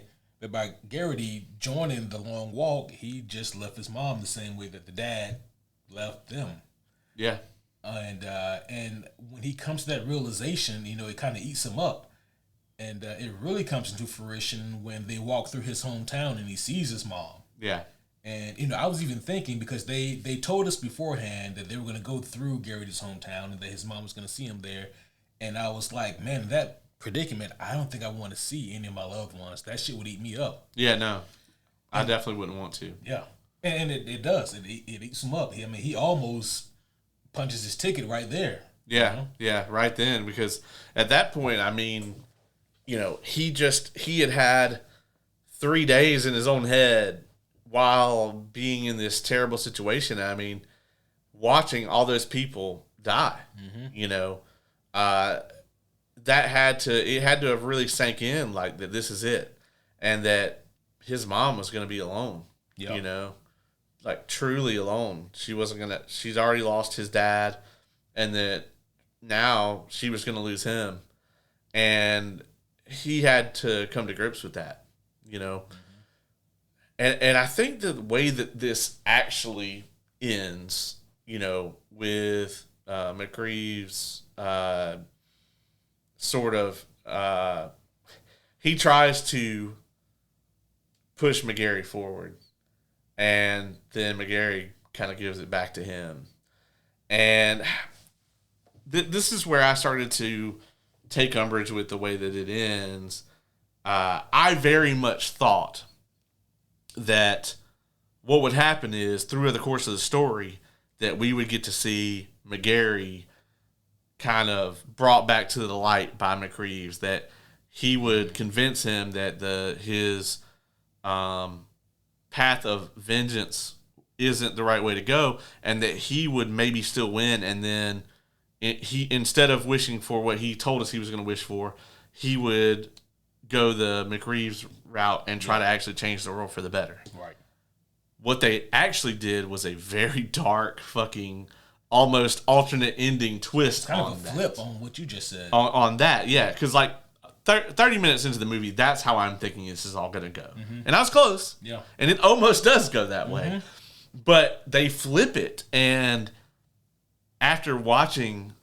Garrity joining the long walk, he just left his mom the same way that the dad left them. Yeah. And when he comes to that realization, it kind of eats him up. And it really comes into fruition when they walk through his hometown and he sees his mom. Yeah. And, I was even thinking, because they told us beforehand that they were going to go through Garrity's hometown and that his mom was going to see him there. And I was like, man, that predicament, I don't think I want to see any of my loved ones. That shit would eat me up. Yeah, no. I definitely wouldn't want to. Yeah. And it does. It eats him up. I mean, he almost punches his ticket right there. Yeah, yeah, right then. Because at that point, I mean, he had 3 days in his own head while being in this terrible situation. I mean, watching all those people die, you know, it had to have really sank in like that this is it, and that his mom was going to be alone, you know, like truly alone. She's already lost his dad, and that now she was going to lose him, and he had to come to grips with that, you know. And I think the way that this actually ends, you know, with McReeves sort of, he tries to push McGarry forward, and then McGarry kind of gives it back to him. And this is where I started to take umbrage with the way that it ends. I very much thought that what would happen is through the course of the story that we would get to see McGarry kind of brought back to the light by McReeves, that he would convince him that his path of vengeance isn't the right way to go, and that he would maybe still win, and then he, instead of wishing for what he told us he was going to wish for, he would go the McReeves route and try to actually change the world for the better. Right. What they actually did was a very dark, fucking, almost alternate ending twist kind on of a that. flip on what you just said. On that, yeah. Because, like, 30 minutes into the movie, that's how I'm thinking this is all going to go. And I was close. Yeah. And it almost does go that way. But they flip it. And after watching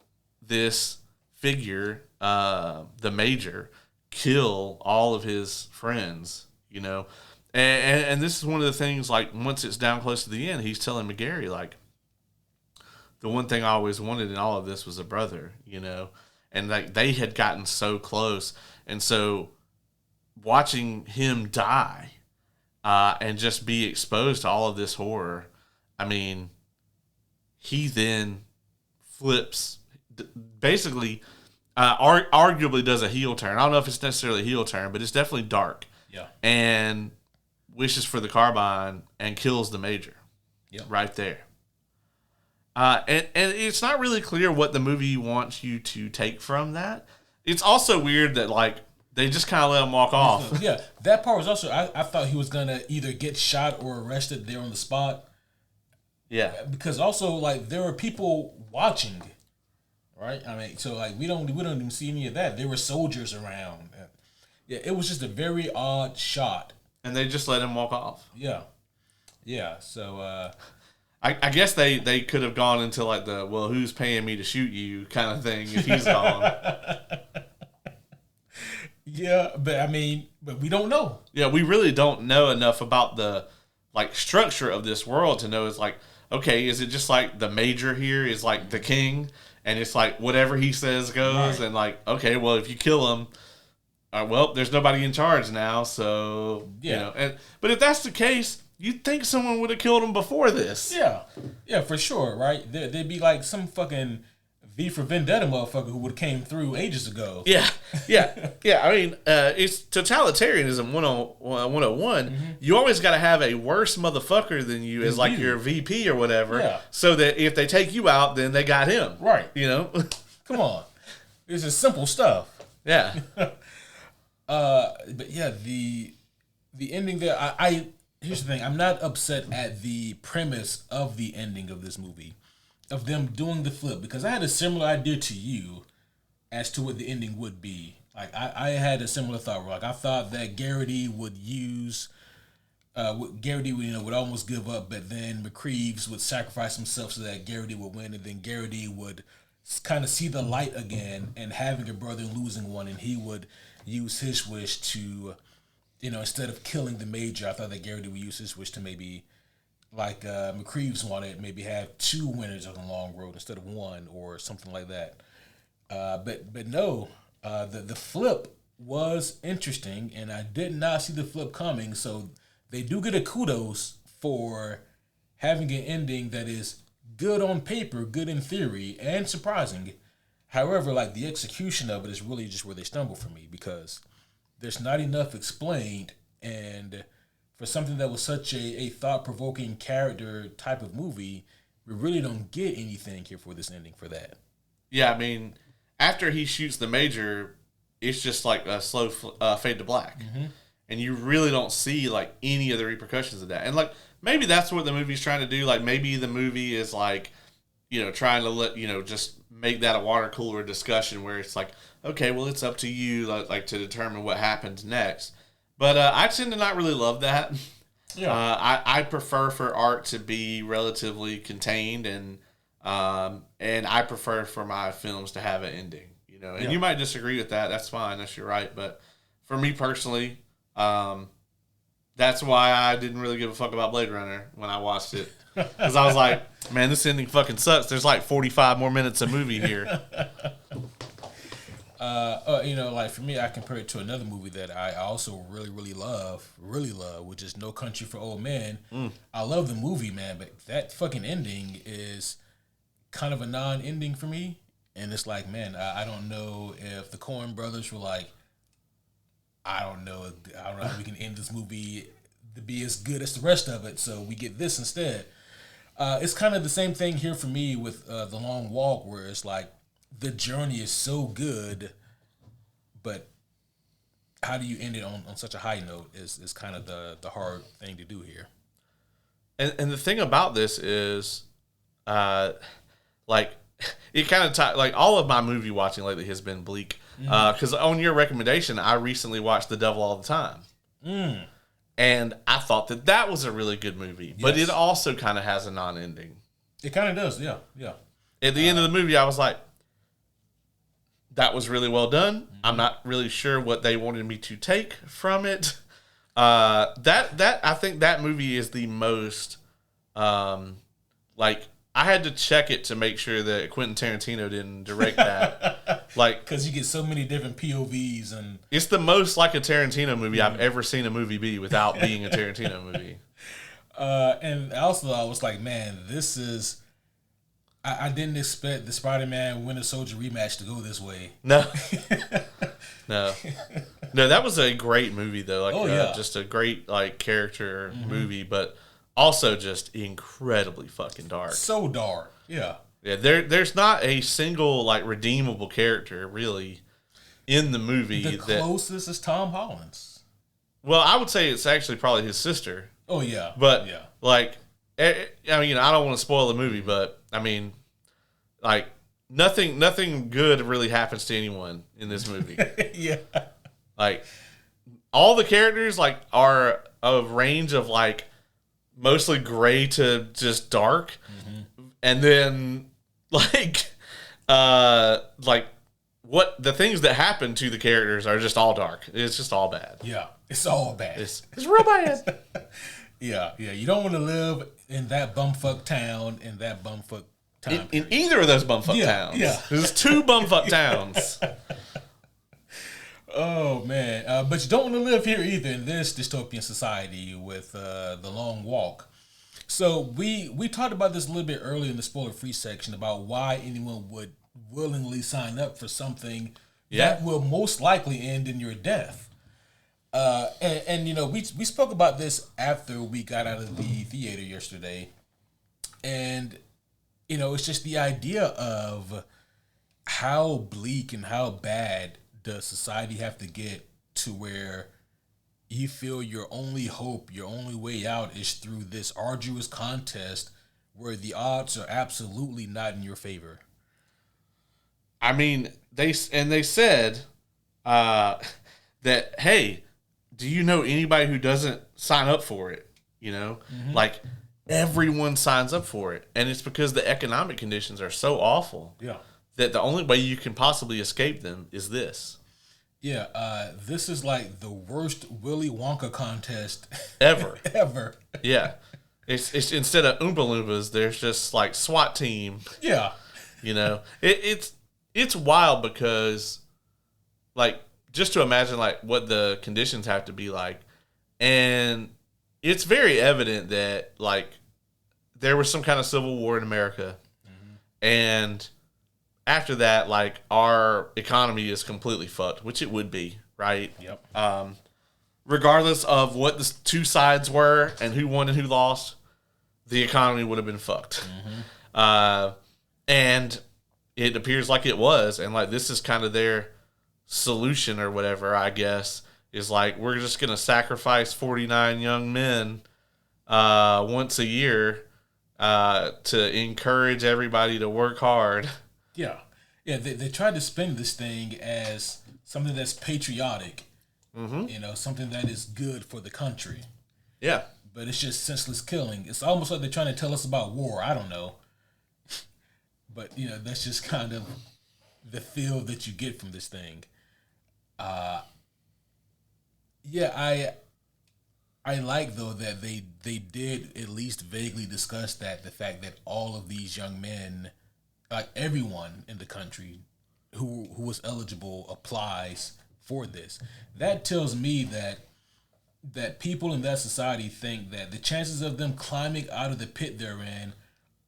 this figure, the Major, kill all of his friends, you know, and this is one of the things, like, once it's down close to the end, he's telling McGarry, like, the one thing I always wanted in all of this was a brother, you know, and like they had gotten so close. And so watching him die and just be exposed to all of this horror, I mean, he then flips, basically, arguably does a heel turn. I don't know if it's necessarily a heel turn, but it's definitely dark. Yeah. And wishes for the carbine and kills the Major. Yeah. Right there. And it's not really clear what the movie wants you to take from that. It's also weird that, like, they just kind of let him walk off. Yeah, that part was also, I thought he was going to either get shot or arrested there on the spot. Yeah. Because also, like, there were people watching, right? I mean, so, like, we don't even see any of that. There were soldiers around. Yeah, it was just a very odd shot. And they just let him walk off. Yeah. Yeah, so... I guess they could have gone into, like, the, well, who's paying me to shoot you kind of thing if he's gone. Yeah, but we don't know. Yeah, we really don't know enough about the, like, structure of this world to know. It's like, okay, is it just like the Major here is like the king, and it's like whatever he says goes, right. And like, okay, well, if you kill him, well, there's nobody in charge now, so, yeah. You know. But if that's the case, you'd think someone would have killed him before this. Yeah, for sure, right? There'd be like some fucking V for Vendetta motherfucker who would have came through ages ago. Yeah. I mean, it's totalitarianism 101. You always got to have a worse motherfucker than you as like your VP or whatever, so that if they take you out, then they got him. Right. You know? Come on. This is simple stuff. Yeah. But yeah, the ending there, I here's the thing. I'm not upset at the premise of the ending of this movie, of them doing the flip, because I had a similar idea to you as to what the ending would be. Like, I had a similar thought. Like, I thought that Garrity would use, Garrity would almost give up, but then McReeves would sacrifice himself so that Garrity would win, and then Garrity would kind of see the light again, and having a brother and losing one, and he would use his wish to, instead of killing the Major, I thought that Garrity would use his wish to maybe, like McReeves wanted, maybe have 2 winners on the long road instead of 1 or something like that. But no, the flip was interesting, and I did not see the flip coming. So they do get a kudos for having an ending that is good on paper, good in theory, and surprising. However, like, the execution of it is really just where they stumble for me, because there's not enough explained, And for something that was such a thought-provoking character type of movie, we really don't get anything here for this ending for that. Yeah, I mean, after he shoots the major, it's just like a slow fade to black. Mm-hmm. And you really don't see like any of the repercussions of that. And like maybe that's what the movie's trying to do. Like maybe the movie is like, trying to let, just make that a water cooler discussion where it's like, okay, well, it's up to you like to determine what happens next. But I tend to not really love that. Yeah. I prefer for art to be relatively contained, and I prefer for my films to have an ending. And you might disagree with that. That's fine. That's your right. But for me personally, that's why I didn't really give a fuck about Blade Runner when I watched it. Because I was like, man, this ending fucking sucks. There's like 45 more minutes of movie here. Like for me, I compare it to another movie that I also really love, which is No Country for Old Men. I love the movie, man, but that fucking ending is kind of a non-ending for me. And it's like, man, I don't know if the Coen brothers were like, I don't know how we can end this movie to be as good as the rest of it, so we get this instead. It's kind of the same thing here for me with The Long Walk, where it's like the journey is so good, but how do you end it on such a high note is kind of the hard thing to do here. And the thing about this is, like, it kind of like all of my movie watching lately has been bleak. Because on your recommendation, I recently watched The Devil All the Time. And I thought that was a really good movie. But it also kind of has a non-ending. It kind of does, yeah. At the end of the movie, I was like, that was really well done. Mm-hmm. I'm not really sure what they wanted me to take from it. I think that movie is the most, I had to check it to make sure that Quentin Tarantino didn't direct that. Because you get so many different POVs, and it's the most like a Tarantino movie I've ever seen a movie be without being a Tarantino movie. And also I was like, man, this is. I didn't expect the Spider-Man Winter Soldier rematch to go this way. No, that was a great movie though. Just a great character movie, but. Also, just incredibly fucking dark. So dark, yeah. Yeah, there's not a single redeemable character really in the movie. The closest is Tom Holland's. Well, I would say it's actually probably his sister. Oh yeah, but I don't want to spoil the movie, but I mean, nothing good really happens to anyone in this movie. Yeah, all the characters are a range of mostly gray to just dark, and then what the things that happen to the characters are just all dark. It's just all bad. Yeah, it's all bad. It's real bad. Yeah. You don't want to live in that bumfuck town in that bumfuck time. In either of those bumfuck towns. Yeah, there's two bumfuck towns. Oh man, but you don't want to live here either in this dystopian society with The Long Walk. So we talked about this a little bit earlier in the spoiler-free section about why anyone would willingly sign up for something that will most likely end in your death. And we spoke about this after we got out of the theater yesterday, and it's just the idea of how bleak and how bad does society have to get to where you feel your only hope, your only way out is through this arduous contest where the odds are absolutely not in your favor? I mean, they said that, hey, do you know anybody who doesn't sign up for it? Everyone signs up for it. And it's because the economic conditions are so awful. Yeah. That the only way you can possibly escape them is this. Yeah, this is like the worst Willy Wonka contest ever. Ever. Yeah. It's instead of Oompa Loompas, there's just SWAT team. Yeah. It's wild because just to imagine what the conditions have to be like, and it's very evident that there was some kind of civil war in America, and after that, our economy is completely fucked, which it would be, right? Yep. regardless of what the two sides were and who won and who lost, the economy would have been fucked. And it appears like it was. And like this is kind of their solution or whatever, I guess, is like we're just going to sacrifice 49 young men once a year to encourage everybody to work hard. Yeah. Yeah, they tried to spin this thing as something that's patriotic, something that is good for the country. Yeah. But it's just senseless killing. It's almost like they're trying to tell us about war. I don't know. But, that's just kind of the feel that you get from this thing. I like, though, that they did at least vaguely discuss the fact that all of these young men, like everyone in the country who was eligible applies for this. That tells me that people in that society think that the chances of them climbing out of the pit they're in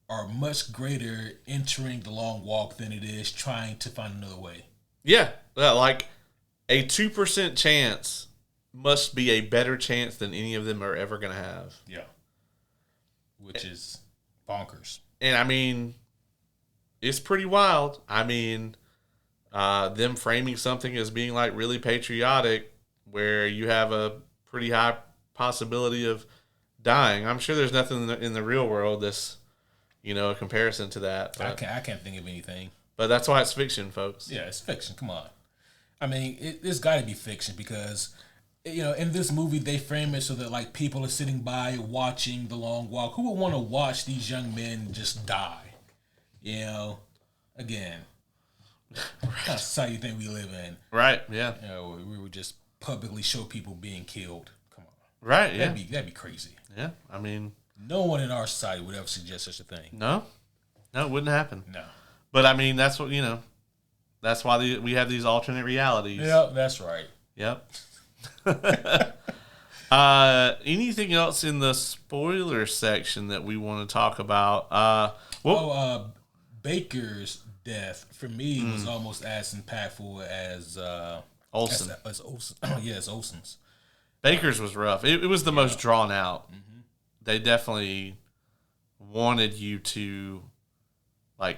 are much greater entering the long walk than it is trying to find another way. Yeah, like a 2% chance must be a better chance than any of them are ever going to have. Yeah. Which is bonkers. And I mean, it's pretty wild. I mean, them framing something as being like really patriotic where you have a pretty high possibility of dying. I'm sure there's nothing in the real world that's, a comparison to that. But I can't think of anything. But that's why it's fiction, folks. Yeah, it's fiction. Come on. I mean, it's got to be fiction because, in this movie, they frame it so that, like, people are sitting by watching the long walk. Who would want to watch these young men just die? Again, what kind of society you think we live in? Right, yeah. We would just publicly show people being killed. Come on. Right, yeah. That'd be crazy. Yeah, I mean... No one in our society would ever suggest such a thing. No, it wouldn't happen. No. But, I mean, that's what, that's why we have these alternate realities. Yep, that's right. Yep. Anything else in the spoiler section that we want to talk about? Baker's death, for me, was almost as impactful as... Olsen. As Olsen. Yes, Olsen's. Baker's was rough. It was the most drawn out. Mm-hmm. They definitely wanted you to, like,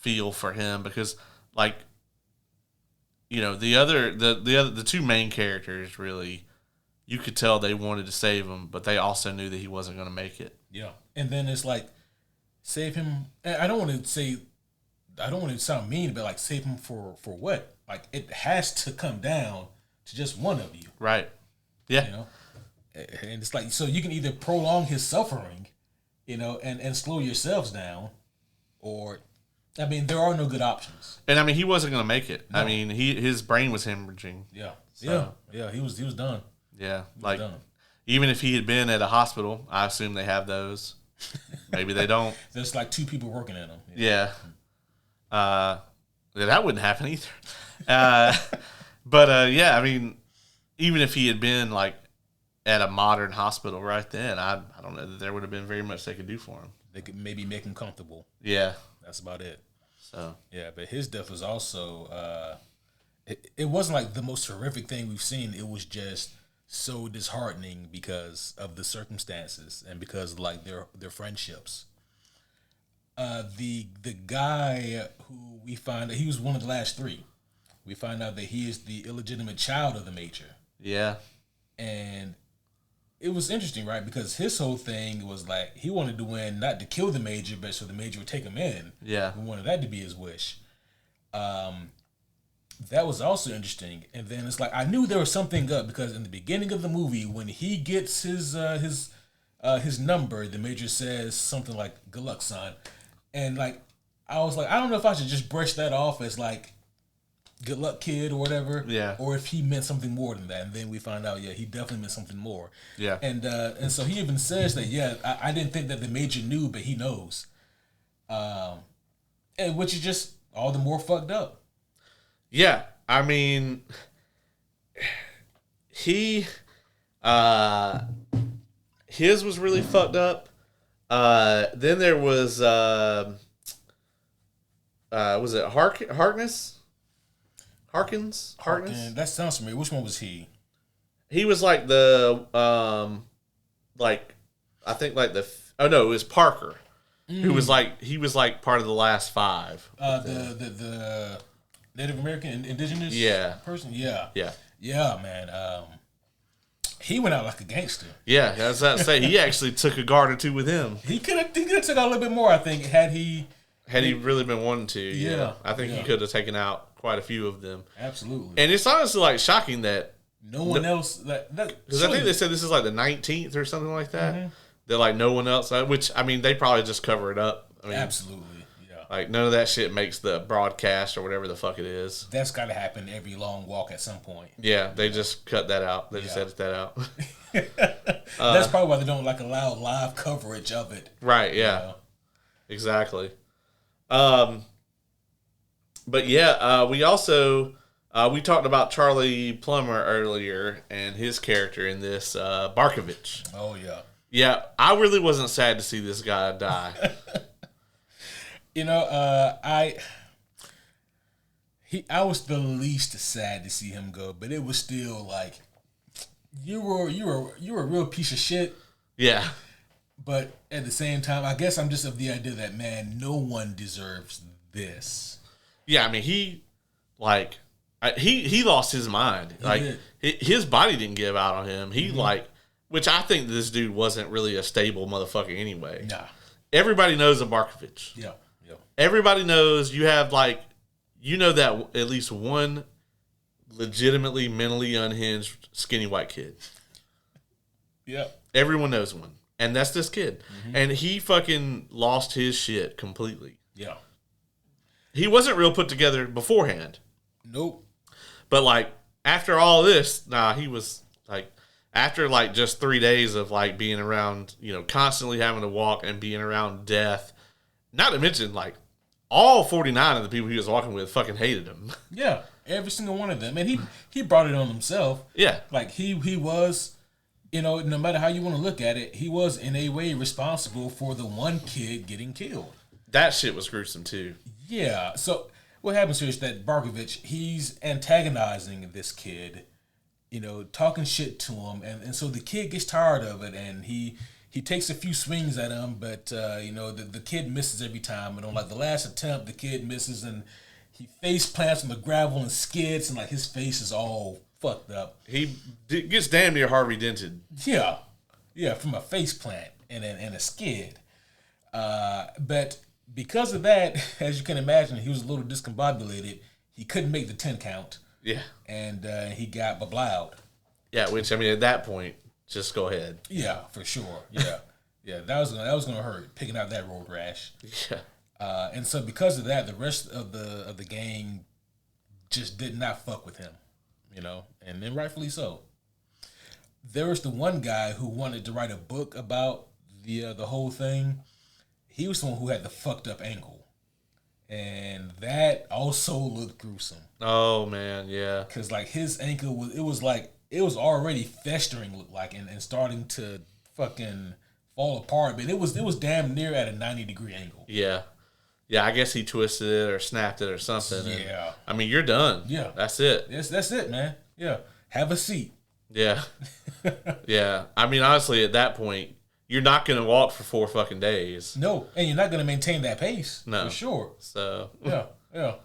feel for him because, like, the two main characters really, you could tell they wanted to save him, but they also knew that he wasn't going to make it. Yeah, and then it's like, save him. I don't want to sound mean, but like, save him for what? Like, it has to come down to just one of you, right? Yeah. And it's like, so you can either prolong his suffering, and slow yourselves down, or, I mean, there are no good options. And I mean, he wasn't going to make it. No. I mean, his brain was hemorrhaging. Yeah. So, yeah. He was done. Yeah. Like, done. Even if he had been at a hospital, I assume they have those. Maybe they don't. There's like 2 people working in them. Yeah. That wouldn't happen either. But yeah, I mean, even if he had been like at a modern hospital right then, I don't know that there would have been very much they could do for him. They could maybe make him comfortable. Yeah. That's about it. So yeah, but his death was also it wasn't like the most horrific thing we've seen. It was just so disheartening because of the circumstances and because of, like, their friendships. The guy who we find out he was one of the last 3. We find out that he is the illegitimate child of the major. Yeah. And it was interesting, right? Because his whole thing was like he wanted to win, not to kill the major, but so the major would take him in. Yeah. He wanted that to be his wish. That was also interesting. And then it's like I knew there was something up because in the beginning of the movie, when he gets his number, the major says something like "Good luck, son," and like I was like, I don't know if I should just brush that off as like "Good luck, kid" or whatever. Yeah. Or if he meant something more than that, and then we find out, yeah, he definitely meant something more. Yeah. And so he even says that, yeah, I didn't think that the major knew, but he knows. And which is just all the more fucked up. Yeah, I mean, his was really fucked up. Then there was it Harkins? Harkins? That sounds familiar. Which one was he? He was like like I think like it was Parker, who was like he was like part of the last five. The Native American indigenous person. Yeah, man. He went out like a gangster. Yeah, as I say, he actually took a guard or two with him. He could have took out a little bit more, I think, had he really been wanting to. Yeah, I think he could have taken out quite a few of them. Absolutely. And it's honestly like shocking that no one else because I think they said this is like the 19th or something like that. Mm-hmm. They're like no one else, which I mean they probably just cover it up. I mean, absolutely. Like, none of that shit makes the broadcast or whatever the fuck it is. That's got to happen every long walk at some point. Yeah, they just cut that out. They just edit that out. That's probably why they don't allow live coverage of it. Right, yeah. Exactly. But yeah, we also, we talked about Charlie Plummer earlier and his character in this, Barkovich. Oh, yeah. Yeah, I really wasn't sad to see this guy die. I was the least sad to see him go, but it was still like you were a real piece of shit. Yeah. But at the same time, I guess I'm just of the idea that man, no one deserves this. Yeah, I mean he lost his mind. His body didn't give out on him. He which I think this dude wasn't really a stable motherfucker anyway. Nah. Everybody knows a Barkovich. Yeah. Everybody knows you have that at least one legitimately mentally unhinged skinny white kid. Yeah. Everyone knows one. And that's this kid. Mm-hmm. And he fucking lost his shit completely. Yeah. He wasn't real put together beforehand. Nope. But after all this, he was after just 3 days of being around, constantly having to walk and being around death. Not to mention all 49 of the people he was walking with fucking hated him. Yeah, every single one of them. And he brought it on himself. Yeah. He was, no matter how you want to look at it, he was in a way responsible for the one kid getting killed. That shit was gruesome too. Yeah. So what happens here is that Barkovich, he's antagonizing this kid, talking shit to him. And so the kid gets tired of it and he takes a few swings at him, but the kid misses every time. And on the last attempt, the kid misses, and he face plants on the gravel and skids, and his face is all fucked up. He gets damn near Harvey dented. Yeah, from a face plant and a skid. But because of that, as you can imagine, he was a little discombobulated. He couldn't make the 10 count. Yeah, and he got bablowed. Yeah, which at that point. Just go ahead. Yeah, for sure. Yeah, that was gonna hurt picking out that road rash. Yeah, and so because of that, the rest of the gang just did not fuck with him, and then rightfully so. There was the one guy who wanted to write a book about the whole thing. He was the one who had the fucked up ankle, and that also looked gruesome. Oh man, yeah. Because his ankle it was already festering, and starting to fucking fall apart. But it was damn near at a 90-degree angle. Yeah. Yeah, I guess he twisted it or snapped it or something. Yeah. And, you're done. Yeah. That's it. Yes, that's it, man. Yeah. Have a seat. Yeah. Yeah. Honestly, at that point, you're not going to walk for 4 fucking days. No. And you're not going to maintain that pace. No. For sure. So. Yeah.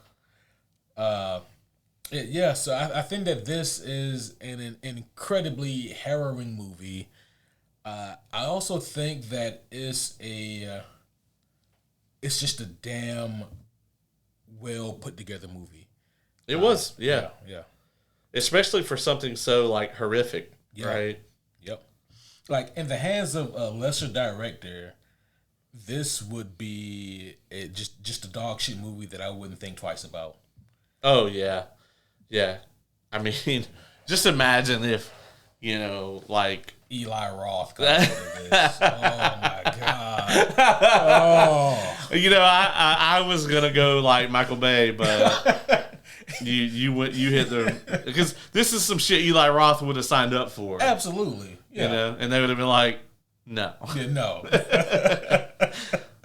Yeah, so I think that this is an incredibly harrowing movie. I also think that it's just a damn well put together movie. It was, yeah. Especially for something so horrific, right? Yep. In the hands of a lesser director, this would be just a dog shit movie that I wouldn't think twice about. Oh yeah. Yeah. Just imagine if, Eli Roth got into this. Oh, my God. Oh. I was going to go Michael Bay, but you hit the... Because this is some shit Eli Roth would have signed up for. Absolutely. Yeah. And they would have been like, no. Yeah, no.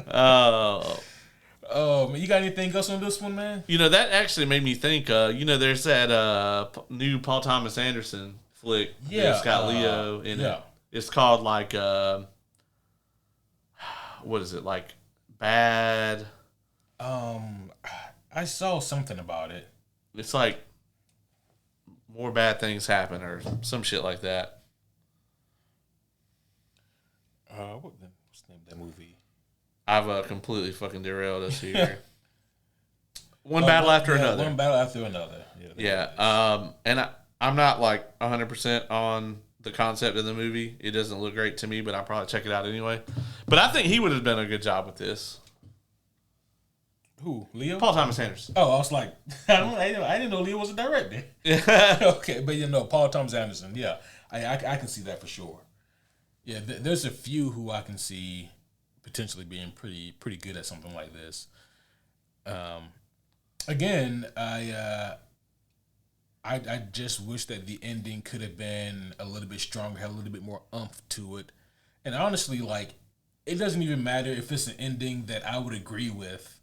Oh... Oh, man, you got anything else on this one, man? That actually made me think, there's that new Paul Thomas Anderson flick. Yeah, It's got Leo in yeah. it. It's called like what is it, like Bad? I saw something about it. It's like More Bad Things Happen or some shit like that. What's the name of that movie? I've completely fucking derailed us here. One battle after another. One battle after another. Yeah. And I'm not like 100% on the concept of the movie. It doesn't look great to me, but I'll probably check it out anyway. But I think he would have done a good job with this. Who? Leo? Paul Thomas Anderson. Oh, I was like, I didn't know Leo was a director. Okay, but Paul Thomas Anderson. Yeah, I can see that for sure. Yeah, there's a few who I can see potentially being pretty good at something like this. Again, I just wish that the ending could have been a little bit stronger, had a little bit more oomph to it. And honestly, like, it doesn't even matter if it's an ending that I would agree with.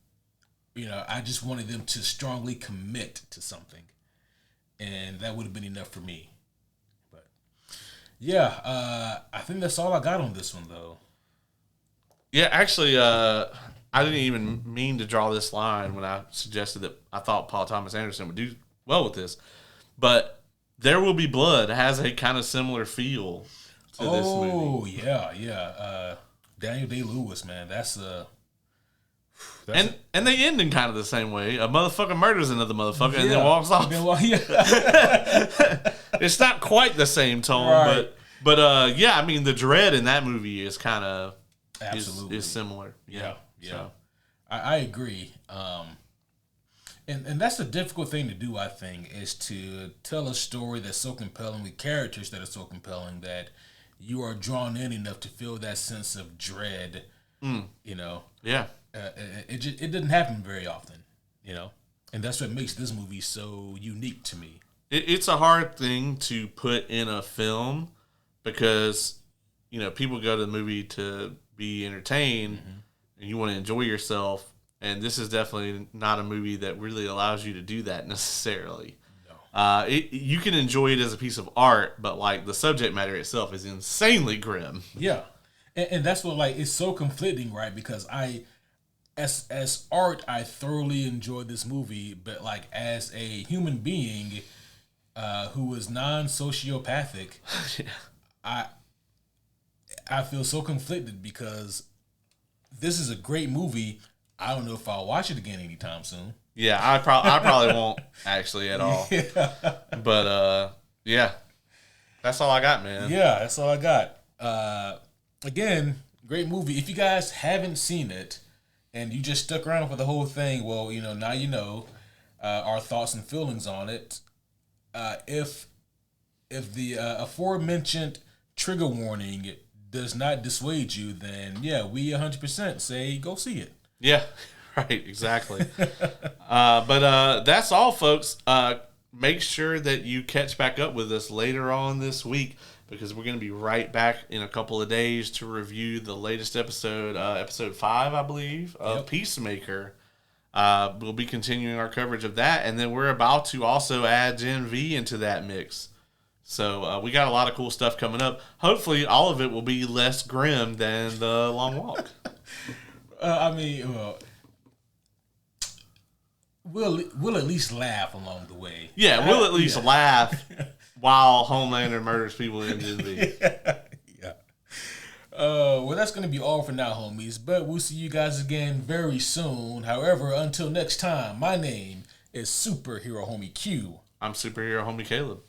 I just wanted them to strongly commit to something. And that would have been enough for me. But, yeah, I think that's all I got on this one, though. Yeah, actually, I didn't even mean to draw this line when I suggested that I thought Paul Thomas Anderson would do well with this. But There Will Be Blood has a kind of similar feel to this movie. Oh, yeah. Daniel Day-Lewis, man, that's and they end in kind of the same way. A motherfucker murders another motherfucker and then walks off. It's not quite the same tone, right. but yeah, I mean the dread in that movie is kind of absolutely is similar. Yeah. So. I agree. And that's the difficult thing to do, I think, is to tell a story that's so compelling with characters that are so compelling that you are drawn in enough to feel that sense of dread. Yeah. It didn't happen very often, and that's what makes this movie so unique to me. It's a hard thing to put in a film because, people go to the movie to be entertained and you want to enjoy yourself. And this is definitely not a movie that really allows you to do that necessarily. No. You can enjoy it as a piece of art, but like the subject matter itself is insanely grim. Yeah. And that's what it's so conflicting, right? Because as art, I thoroughly enjoyed this movie, but as a human being who is non-sociopathic, yeah. I feel so conflicted because this is a great movie. I don't know if I'll watch it again anytime soon. Yeah, I probably won't actually at all. Yeah. But yeah, that's all I got, man. Yeah, that's all I got. Again, great movie. If you guys haven't seen it and you just stuck around for the whole thing, well, now you know our thoughts and feelings on it. If the aforementioned trigger warning does not dissuade you, then yeah, we 100% say go see it. Yeah, right, exactly. But that's all, folks. Make sure that you catch back up with us later on this week because we're going to be right back in a couple of days to review the latest episode, episode 5, I believe, of Peacemaker. We'll be continuing our coverage of that, and then we're about to also add Gen V into that mix. So we got a lot of cool stuff coming up. Hopefully, all of it will be less grim than The Long Walk. We'll at least laugh along the way. Yeah, we'll at least laugh while Homelander murders people in Gen V. Yeah. Well, that's going to be all for now, homies. But we'll see you guys again very soon. However, until next time, my name is Superhero Homie Q. I'm Superhero Homie Caleb.